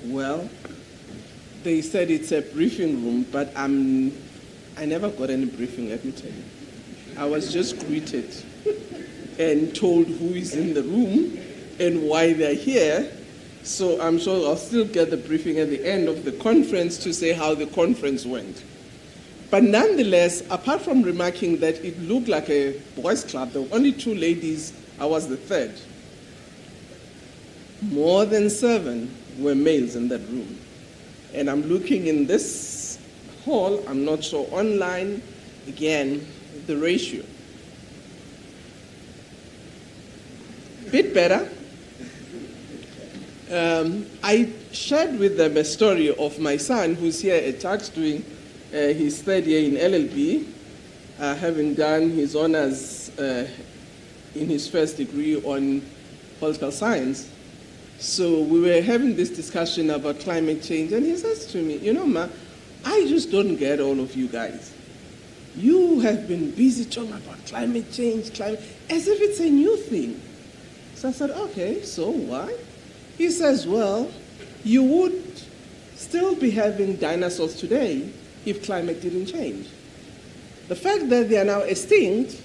well, they said it's a briefing room, but I never got any briefing, let me tell you. I was just greeted and told who is in the room and why they're here. So I'm sure I'll still get the briefing at the end of the conference to say how the conference went. But nonetheless, apart from remarking that it looked like a boys' club, there were only 2 ladies, I was the third. More than 7 were males in that room. And I'm looking in this hall, I'm not sure online, again, the ratio. Bit better. I shared with them a story of my son who's here at Tax doing his 3rd year in LLB, having done his honors in his first degree on political science. So we were having this discussion about climate change, and he says to me, you know, Ma, I just don't get all of you guys. You have been busy talking about climate change, as if it's a new thing. So I said, okay, so why? He says, well, you would still be having dinosaurs today if climate didn't change. The fact that they are now extinct,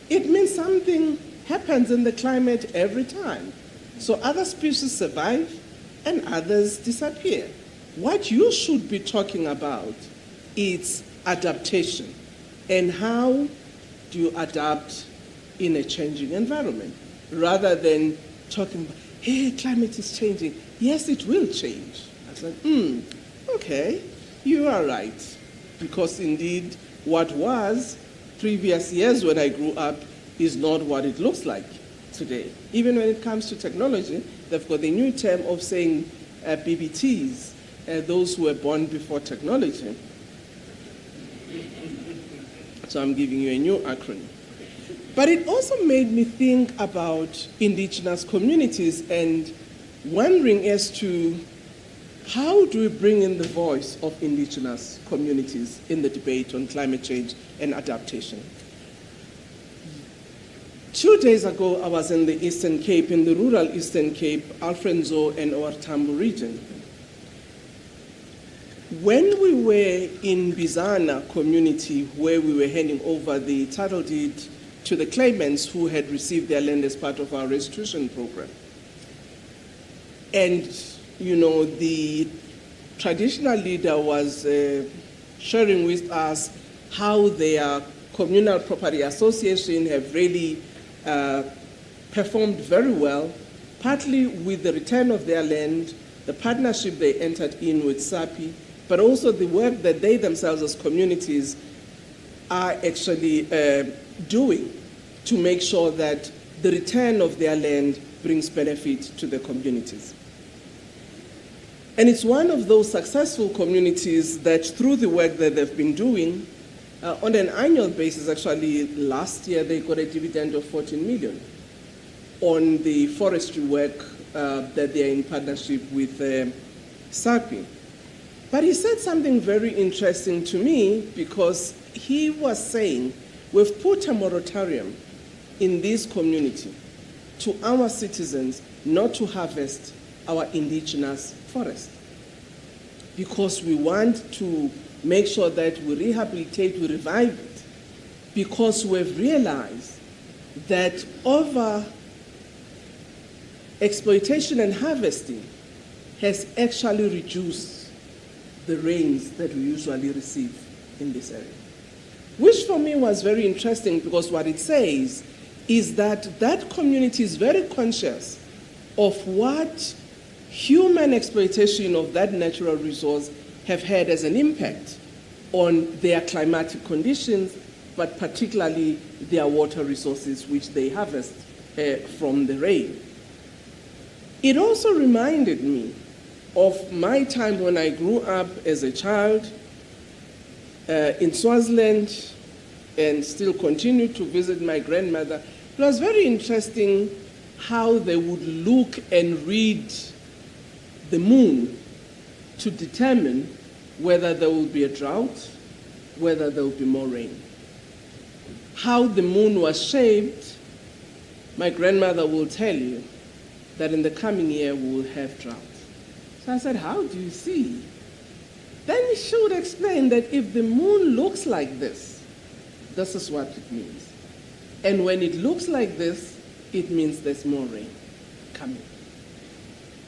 it means something happens in the climate every time. So other species survive and others disappear. What you should be talking about is adaptation and how do you adapt in a changing environment, rather than talking about, hey, climate is changing. Yes, it will change. I said, okay, you are right. Because indeed, what was previous years when I grew up is not what it looks like today. Even when it comes to technology, they've got the new term of saying BBTs, those who were born before technology. So I'm giving you a new acronym. But it also made me think about indigenous communities and wondering as to how do we bring in the voice of indigenous communities in the debate on climate change and adaptation. 2 days ago, I was in the Eastern Cape, in the rural Eastern Cape, Alfred Nzo and OR Tambo region. When we were in Bizana community, where we were handing over the title deed to the claimants who had received their land as part of our restitution program. And, you know, the traditional leader was sharing with us how their communal property association have really performed very well, partly with the return of their land, the partnership they entered in with SAPI, but also the work that they themselves as communities are actually doing to make sure that the return of their land brings benefit to the communities. And it's one of those successful communities that through the work that they've been doing, on an annual basis, actually last year they got a dividend of 14 million on the forestry work that they are in partnership with SAPI. But he said something very interesting to me, because he was saying, we've put a moratorium in this community to our citizens not to harvest our indigenous forest, because we want to make sure that we rehabilitate, we revive it, because we've realized that over exploitation and harvesting has actually reduced the rains that we usually receive in this area. Which for me was very interesting, because what it says is that that community is very conscious of what human exploitation of that natural resource have had as an impact on their climatic conditions, but particularly their water resources, which they harvest from the rain. It also reminded me of my time when I grew up as a child in Swaziland and still continue to visit my grandmother. It was very interesting how they would look and read the moon to determine whether there will be a drought, whether there will be more rain. How the moon was shaped, my grandmother will tell you that in the coming year we will have drought. So I said, how do you see? Then she would explain that if the moon looks like this, this is what it means. And when it looks like this, it means there's more rain coming.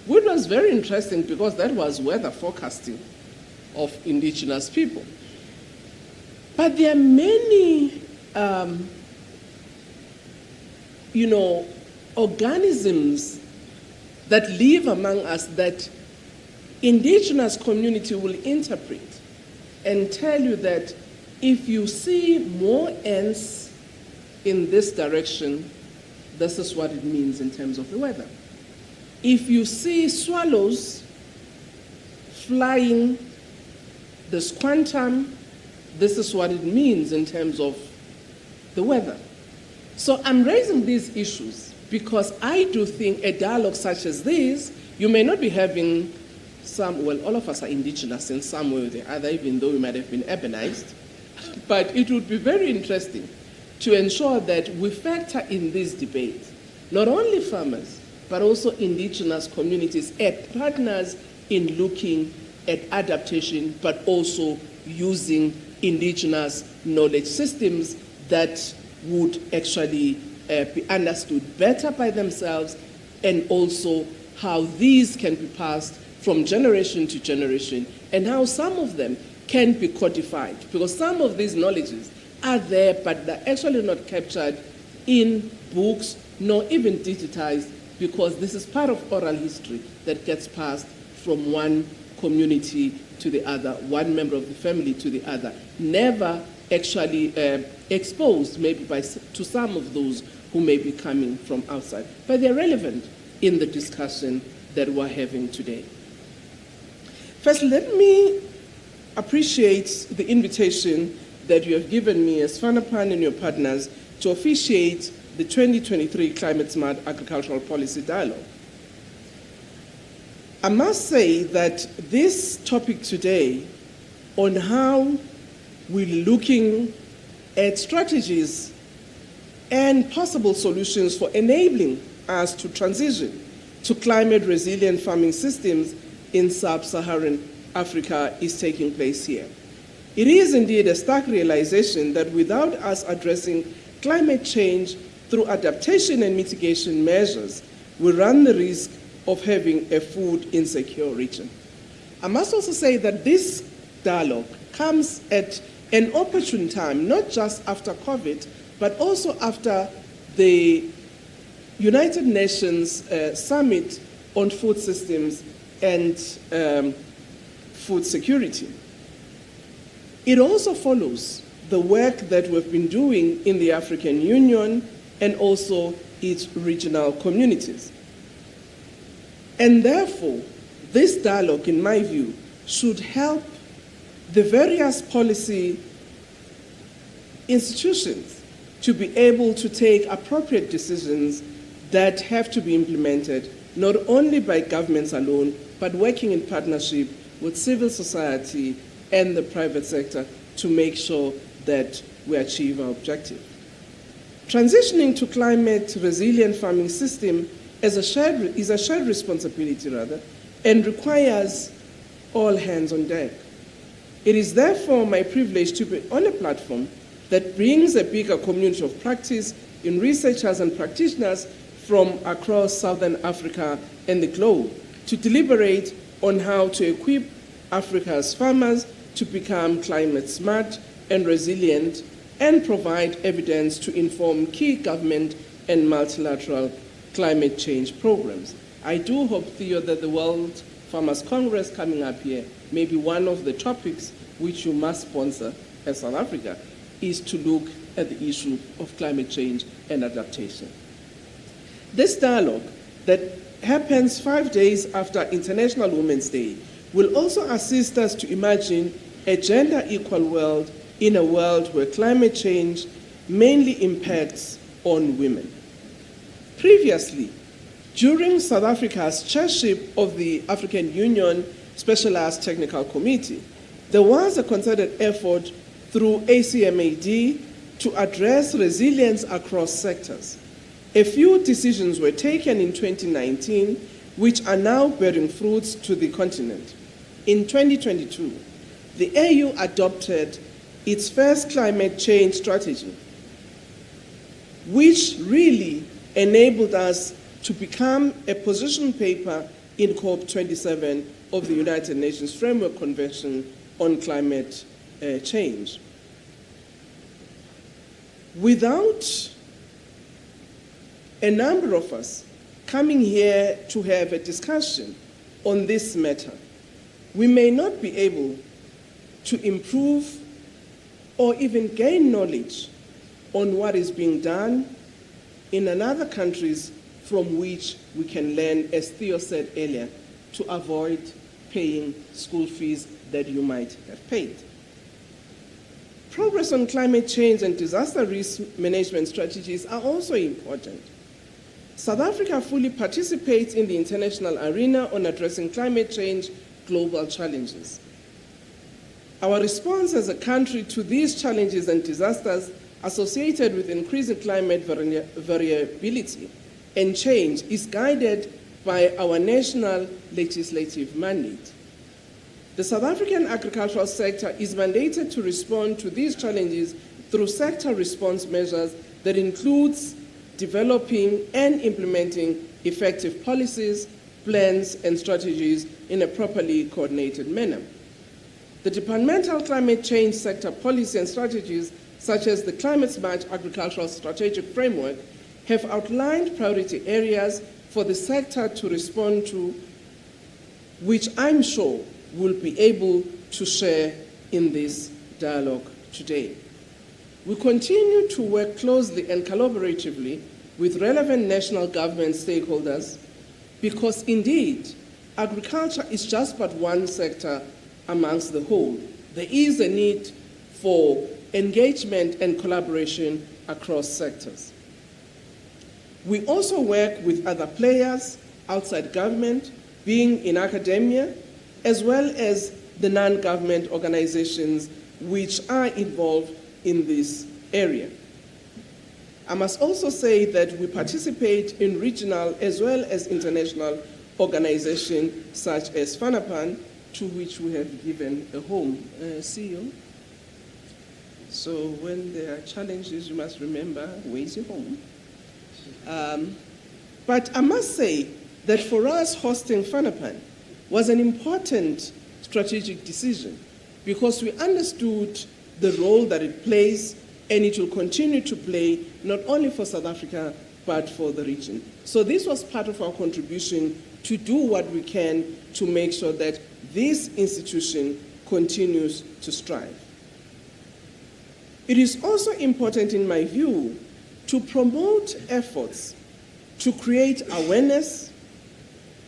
Which was very interesting, because that was weather forecasting of indigenous people. But there are many, organisms that live among us that indigenous community will interpret and tell you that if you see more ants in this direction, this is what it means in terms of the weather. If you see swallows flying this quantum, this is what it means in terms of the weather. So I'm raising these issues because I do think a dialogue such as this, you may not be having all of us are indigenous in some way or the other, even though we might have been urbanized, but it would be very interesting to ensure that we factor in this debate, not only farmers, but also indigenous communities as partners in looking at adaptation, but also using indigenous knowledge systems that would actually be understood better by themselves, and also how these can be passed from generation to generation, and how some of them can be codified, because some of these knowledges are there, but they're actually not captured in books, nor even digitized, because this is part of oral history that gets passed from one community to the other, one member of the family to the other, never actually exposed maybe to some of those who may be coming from outside. But they're relevant in the discussion that we're having today. First, let me appreciate the invitation that you have given me as FANAPAN and your partners to officiate the 2023 Climate Smart Agricultural Policy Dialogue. I must say that this topic today on how we're looking at strategies and possible solutions for enabling us to transition to climate-resilient farming systems in Sub-Saharan Africa is taking place here. It is indeed a stark realization that without us addressing climate change through adaptation and mitigation measures, we run the risk of having a food insecure region. I must also say that this dialogue comes at an opportune time, not just after COVID, but also after the United Nations Summit on Food Systems and Food Security. It also follows the work that we've been doing in the African Union and also its regional communities. And therefore, this dialogue, in my view, should help the various policy institutions to be able to take appropriate decisions that have to be implemented not only by governments alone, but working in partnership with civil society and the private sector to make sure that we achieve our objective. Transitioning to climate-resilient farming system is a shared responsibility, and requires all hands on deck. It is therefore my privilege to be on a platform that brings a bigger community of practice in researchers and practitioners from across Southern Africa and the globe to deliberate on how to equip Africa's farmers to become climate smart and resilient and provide evidence to inform key government and multilateral climate change programs. I do hope, Theo, that the World Farmers Congress coming up here may be one of the topics which you must sponsor as South Africa, is to look at the issue of climate change and adaptation. This dialogue that happens 5 days after International Women's Day will also assist us to imagine a gender-equal world in a world where climate change mainly impacts on women. Previously, during South Africa's chairship of the African Union Specialized Technical Committee, there was a concerted effort through ACMAD to address resilience across sectors. A few decisions were taken in 2019, which are now bearing fruits to the continent. In 2022, the AU adopted its first climate change strategy, which really enabled us to become a position paper in COP27 of the United Nations Framework Convention on Climate Change. Without a number of us coming here to have a discussion on this matter, we may not be able to improve or even gain knowledge on what is being done in other countries from which we can learn, as Theo said earlier, to avoid paying school fees that you might have paid. Progress on climate change and disaster risk management strategies are also important. South Africa fully participates in the international arena on addressing climate change global challenges. Our response as a country to these challenges and disasters associated with increasing climate variability and change is guided by our national legislative mandate. The South African agricultural sector is mandated to respond to these challenges through sector response measures that includes developing and implementing effective policies, plans, and strategies in a properly coordinated manner. The departmental climate change sector policy and strategies, such as the Climate Smart Agricultural Strategic Framework, have outlined priority areas for the sector to respond to, which I'm sure will be able to share in this dialogue today. We continue to work closely and collaboratively with relevant national government stakeholders because indeed, agriculture is just but one sector amongst the whole. There is a need for engagement and collaboration across sectors. We also work with other players outside government, being in academia, as well as the non-government organizations which are involved in this area. I must also say that we participate in regional as well as international organizations such as FANAPAN, to which we have given a home. CEO. So when there are challenges, you must remember, where's your home? But I must say that for us, hosting FANAPAN was an important strategic decision because we understood the role that it plays and it will continue to play not only for South Africa, but for the region. So this was part of our contribution to do what we can to make sure that this institution continues to strive. It is also important, in my view, to promote efforts to create awareness,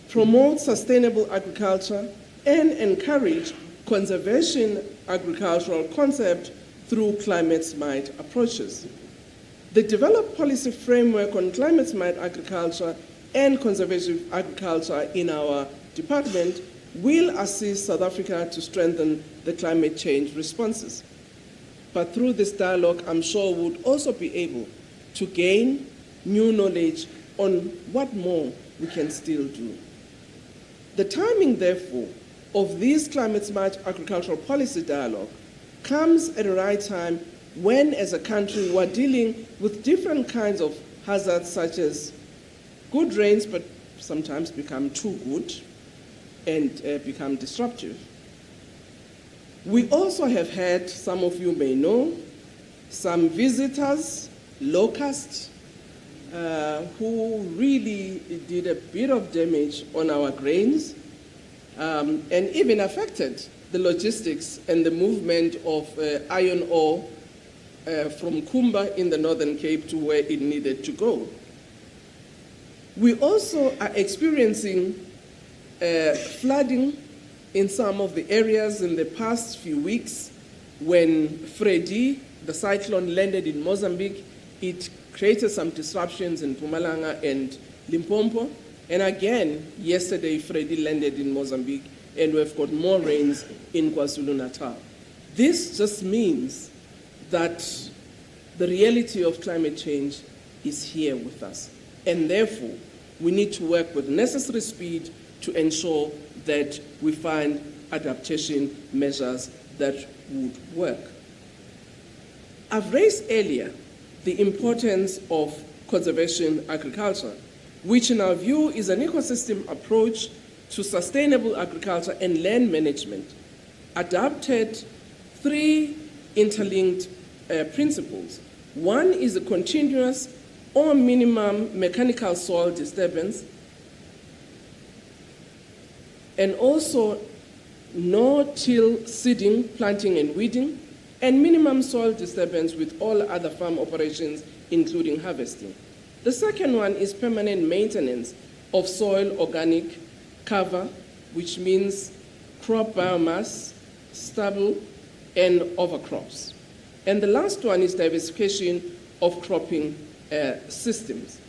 promote sustainable agriculture, and encourage conservation agricultural concept through climate-smart approaches. The developed policy framework on climate-smart agriculture and conservative agriculture in our department will assist South Africa to strengthen the climate change responses. But through this dialogue, I'm sure we'll also be able to gain new knowledge on what more we can still do. The timing, therefore, of this climate-smart agricultural policy dialogue comes at the right time when, as a country, we're dealing with different kinds of hazards, such as good rains, but sometimes become too good and become disruptive. We also have had, some of you may know, some visitors, locusts, who really did a bit of damage on our grains and even affected the logistics and the movement of iron ore from Kumba in the Northern Cape to where it needed to go. We also are experiencing flooding in some of the areas in the past few weeks. When Freddy, the cyclone, landed in Mozambique, it created some disruptions in Mpumalanga and Limpopo. And again, yesterday, Freddy landed in Mozambique, and we've got more rains in KwaZulu-Natal. This just means that the reality of climate change is here with us. And therefore, we need to work with necessary speed to ensure that we find adaptation measures that would work. I've raised earlier the importance of conservation agriculture, which in our view is an ecosystem approach to sustainable agriculture and land management, adapted three interlinked principles. One is a continuous or minimum mechanical soil disturbance, and also no-till seeding, planting, and weeding, and minimum soil disturbance with all other farm operations, including harvesting. The second one is permanent maintenance of soil organic cover, which means crop biomass, stubble, and overcrops. And the last one is diversification of cropping systems.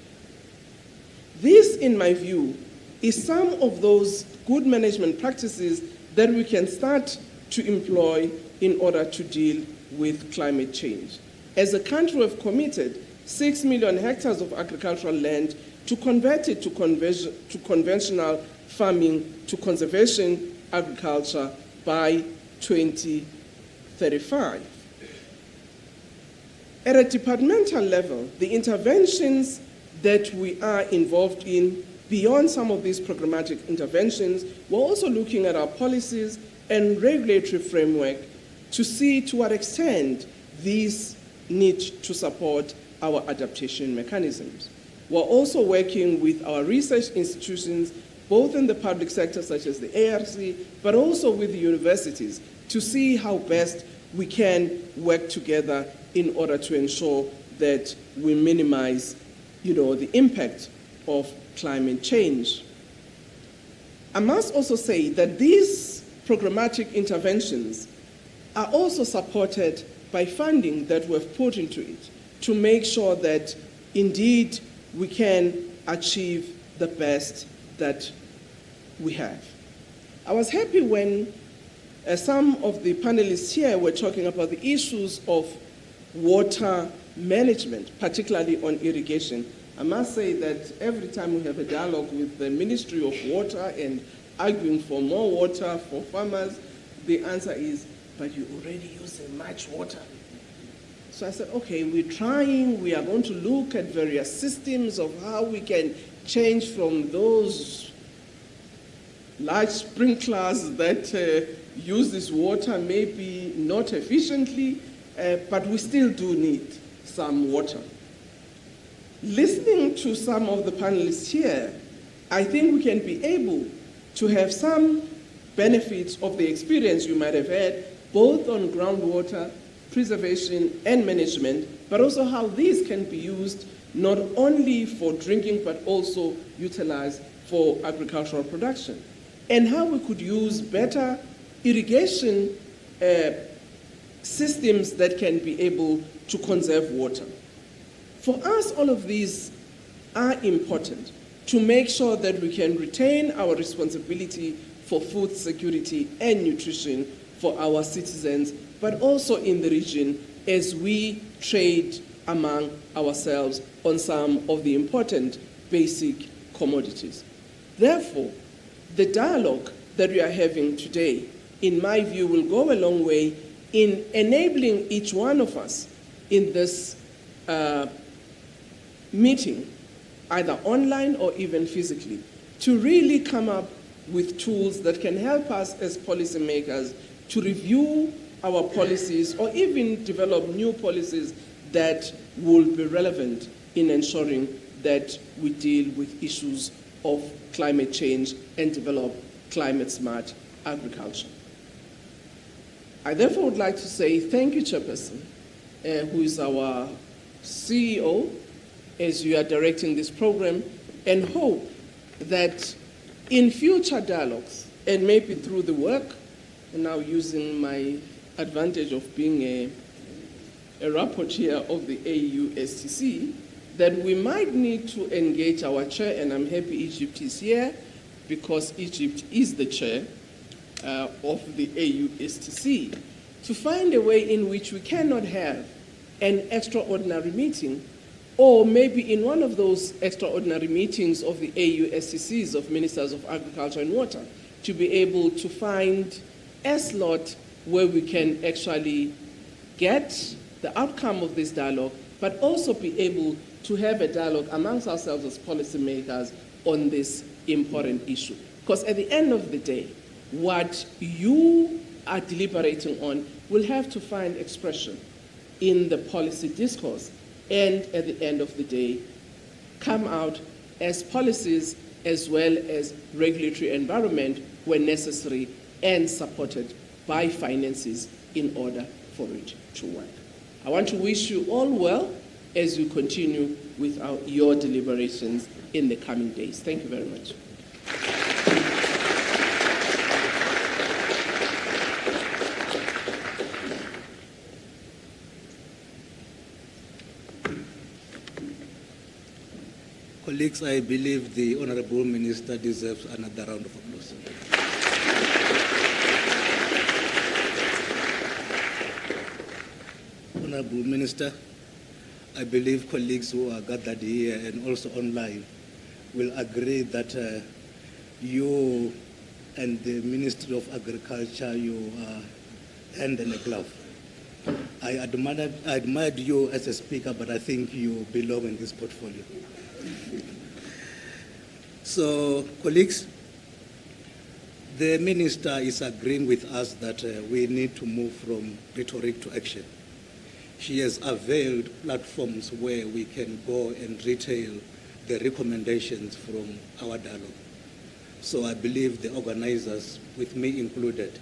This, in my view, is some of those good management practices that we can start to employ in order to deal with climate change. As a country, we've committed 6 million hectares of agricultural land to convert it to conventional farming, to conservation agriculture by 2035. At a departmental level, the interventions that we are involved in, beyond some of these programmatic interventions, we're also looking at our policies and regulatory framework to see to what extent these need to support our adaptation mechanisms. We're also working with our research institutions, both in the public sector, such as the ARC, but also with the universities, to see how best we can work together in order to ensure that we minimize, the impact of climate change. I must also say that these programmatic interventions are also supported by funding that we've put into it to make sure that indeed we can achieve the best that we have. I was happy when some of the panelists here were talking about the issues of water management, particularly on irrigation. I must say that every time we have a dialogue with the Ministry of Water and arguing for more water for farmers, the answer is, but you're already using much water. So I said, okay, we're trying, we are going to look at various systems of how we can change from those large sprinklers that use this water maybe not efficiently, but we still do need some water. Listening to some of the panelists here, I think we can be able to have some benefits of the experience you might have had, both on groundwater preservation and management, but also how these can be used not only for drinking but also utilized for agricultural production, and how we could use better irrigation systems that can be able to conserve water. For us, all of these are important to make sure that we can retain our responsibility for food security and nutrition for our citizens, but also in the region as we trade among ourselves on some of the important basic commodities. Therefore, the dialogue that we are having today, in my view, will go a long way in enabling each one of us in this meeting, either online or even physically, to really come up with tools that can help us as policymakers to review our policies or even develop new policies that will be relevant in ensuring that we deal with issues of climate change and develop climate-smart agriculture. I therefore would like to say thank you, Chairperson, who is our CEO, as you are directing this program, and hope that in future dialogues, and maybe through the work, and now using my advantage of being a rapporteur of the AU-STC, that we might need to engage our chair, and I'm happy Egypt is here, because Egypt is the chair of the AU-STC, to find a way in which we cannot have an extraordinary meeting, or maybe in one of those extraordinary meetings of the AU-STCs of Ministers of Agriculture and Water, to be able to find a slot where we can actually get the outcome of this dialogue, but also be able to have a dialogue amongst ourselves as policymakers on this important issue. Because at the end of the day, what you are deliberating on will have to find expression in the policy discourse, and at the end of the day, come out as policies as well as regulatory environment where necessary and supported by finances in order for it to work. I want to wish you all well as you continue with your deliberations in the coming days. Thank you very much. Colleagues, I believe the Honorable Minister deserves another round of applause. Honorable Minister, I believe colleagues who are gathered here and also online will agree that you and the Ministry of Agriculture, you are hand in a glove. I admired you as a speaker, but I think you belong in this portfolio. So, colleagues, the Minister is agreeing with us that we need to move from rhetoric to action. She has availed platforms where we can go and retail the recommendations from our dialogue. So I believe the organizers, with me included,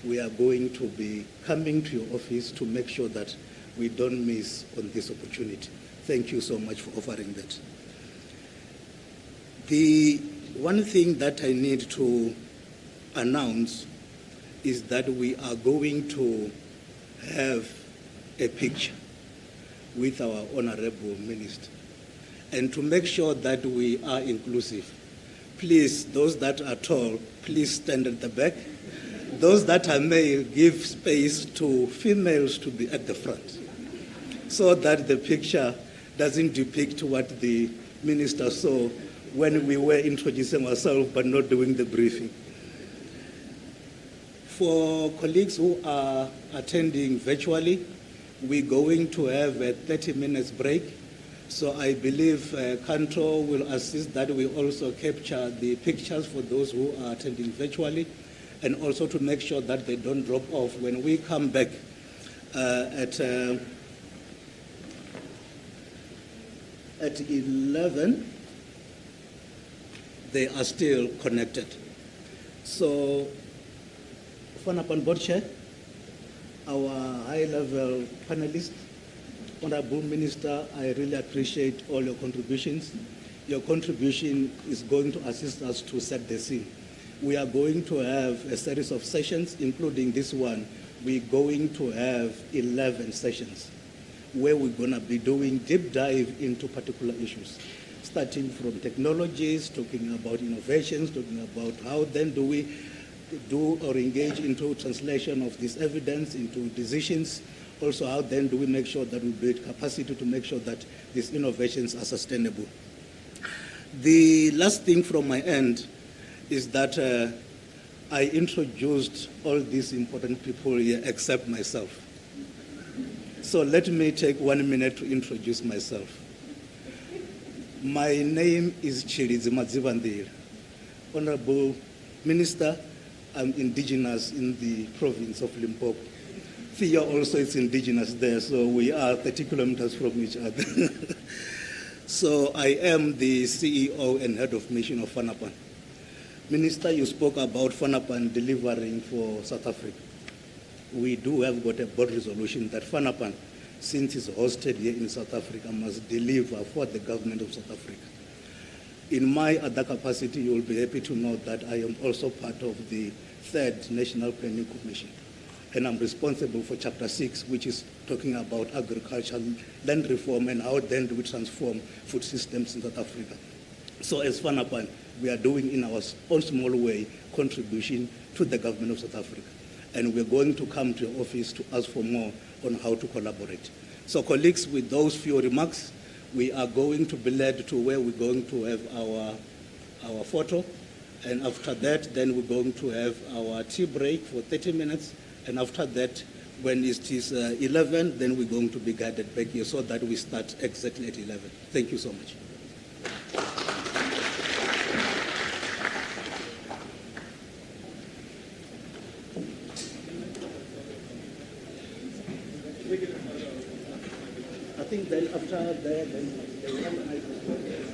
we are going to be coming to your office to make sure that we don't miss on this opportunity. Thank you so much for offering that. The one thing that I need to announce is that we are going to have a picture with our Honorable Minister. And to make sure that we are inclusive, please, those that are tall, please stand at the back. Those that are male, give space to females to be at the front, so that the picture doesn't depict what the minister saw when we were introducing ourselves but not doing the briefing. For colleagues who are attending virtually, we're going to have a 30 minutes break. So I believe Kanto will assist that we also capture the pictures for those who are attending virtually, and also to make sure that they don't drop off. When we come back at 11, they are still connected. So, Fanapan Board Chair, our high-level panelists. Honorable Minister, I really appreciate all your contributions. Your contribution is going to assist us to set the scene. We are going to have a series of sessions, including this one. We're going to have 11 sessions where we're going to be doing deep dive into particular issues, starting from technologies, talking about innovations, talking about how then do we do or engage into translation of this evidence into decisions. Also, how then do we make sure that we build capacity to make sure that these innovations are sustainable. The last thing from my end is that I introduced all these important people here except myself. So let me take 1 minute to introduce myself. My name is Chirizi Madzivandile. Honorable Minister, I'm indigenous in the province of Limpopo. Fia also is indigenous there, so we are 30 kilometers from each other. So I am the CEO and head of mission of FANAPAN. Minister, you spoke about FANAPAN delivering for South Africa. We do have got a board resolution that FANAPAN, since it's hosted here in South Africa, must deliver for the government of South Africa. In my other capacity, you will be happy to know that I am also part of the 3rd National Planning Commission. And I'm responsible for Chapter 6, which is talking about agricultural land reform and how then do we transform food systems in South Africa. So as FANAPAN, we are doing in our own small way contribution to the government of South Africa. And we're going to come to your office to ask for more on how to collaborate. So colleagues, with those few remarks, we are going to be led to where we're going to have our photo. And after that, then we're going to have our tea break for 30 minutes. And after that, when it is 11, then we're going to be guided back here so that we start exactly at 11. Thank you so much. I think then after that, then they will have a microphone. Yeah.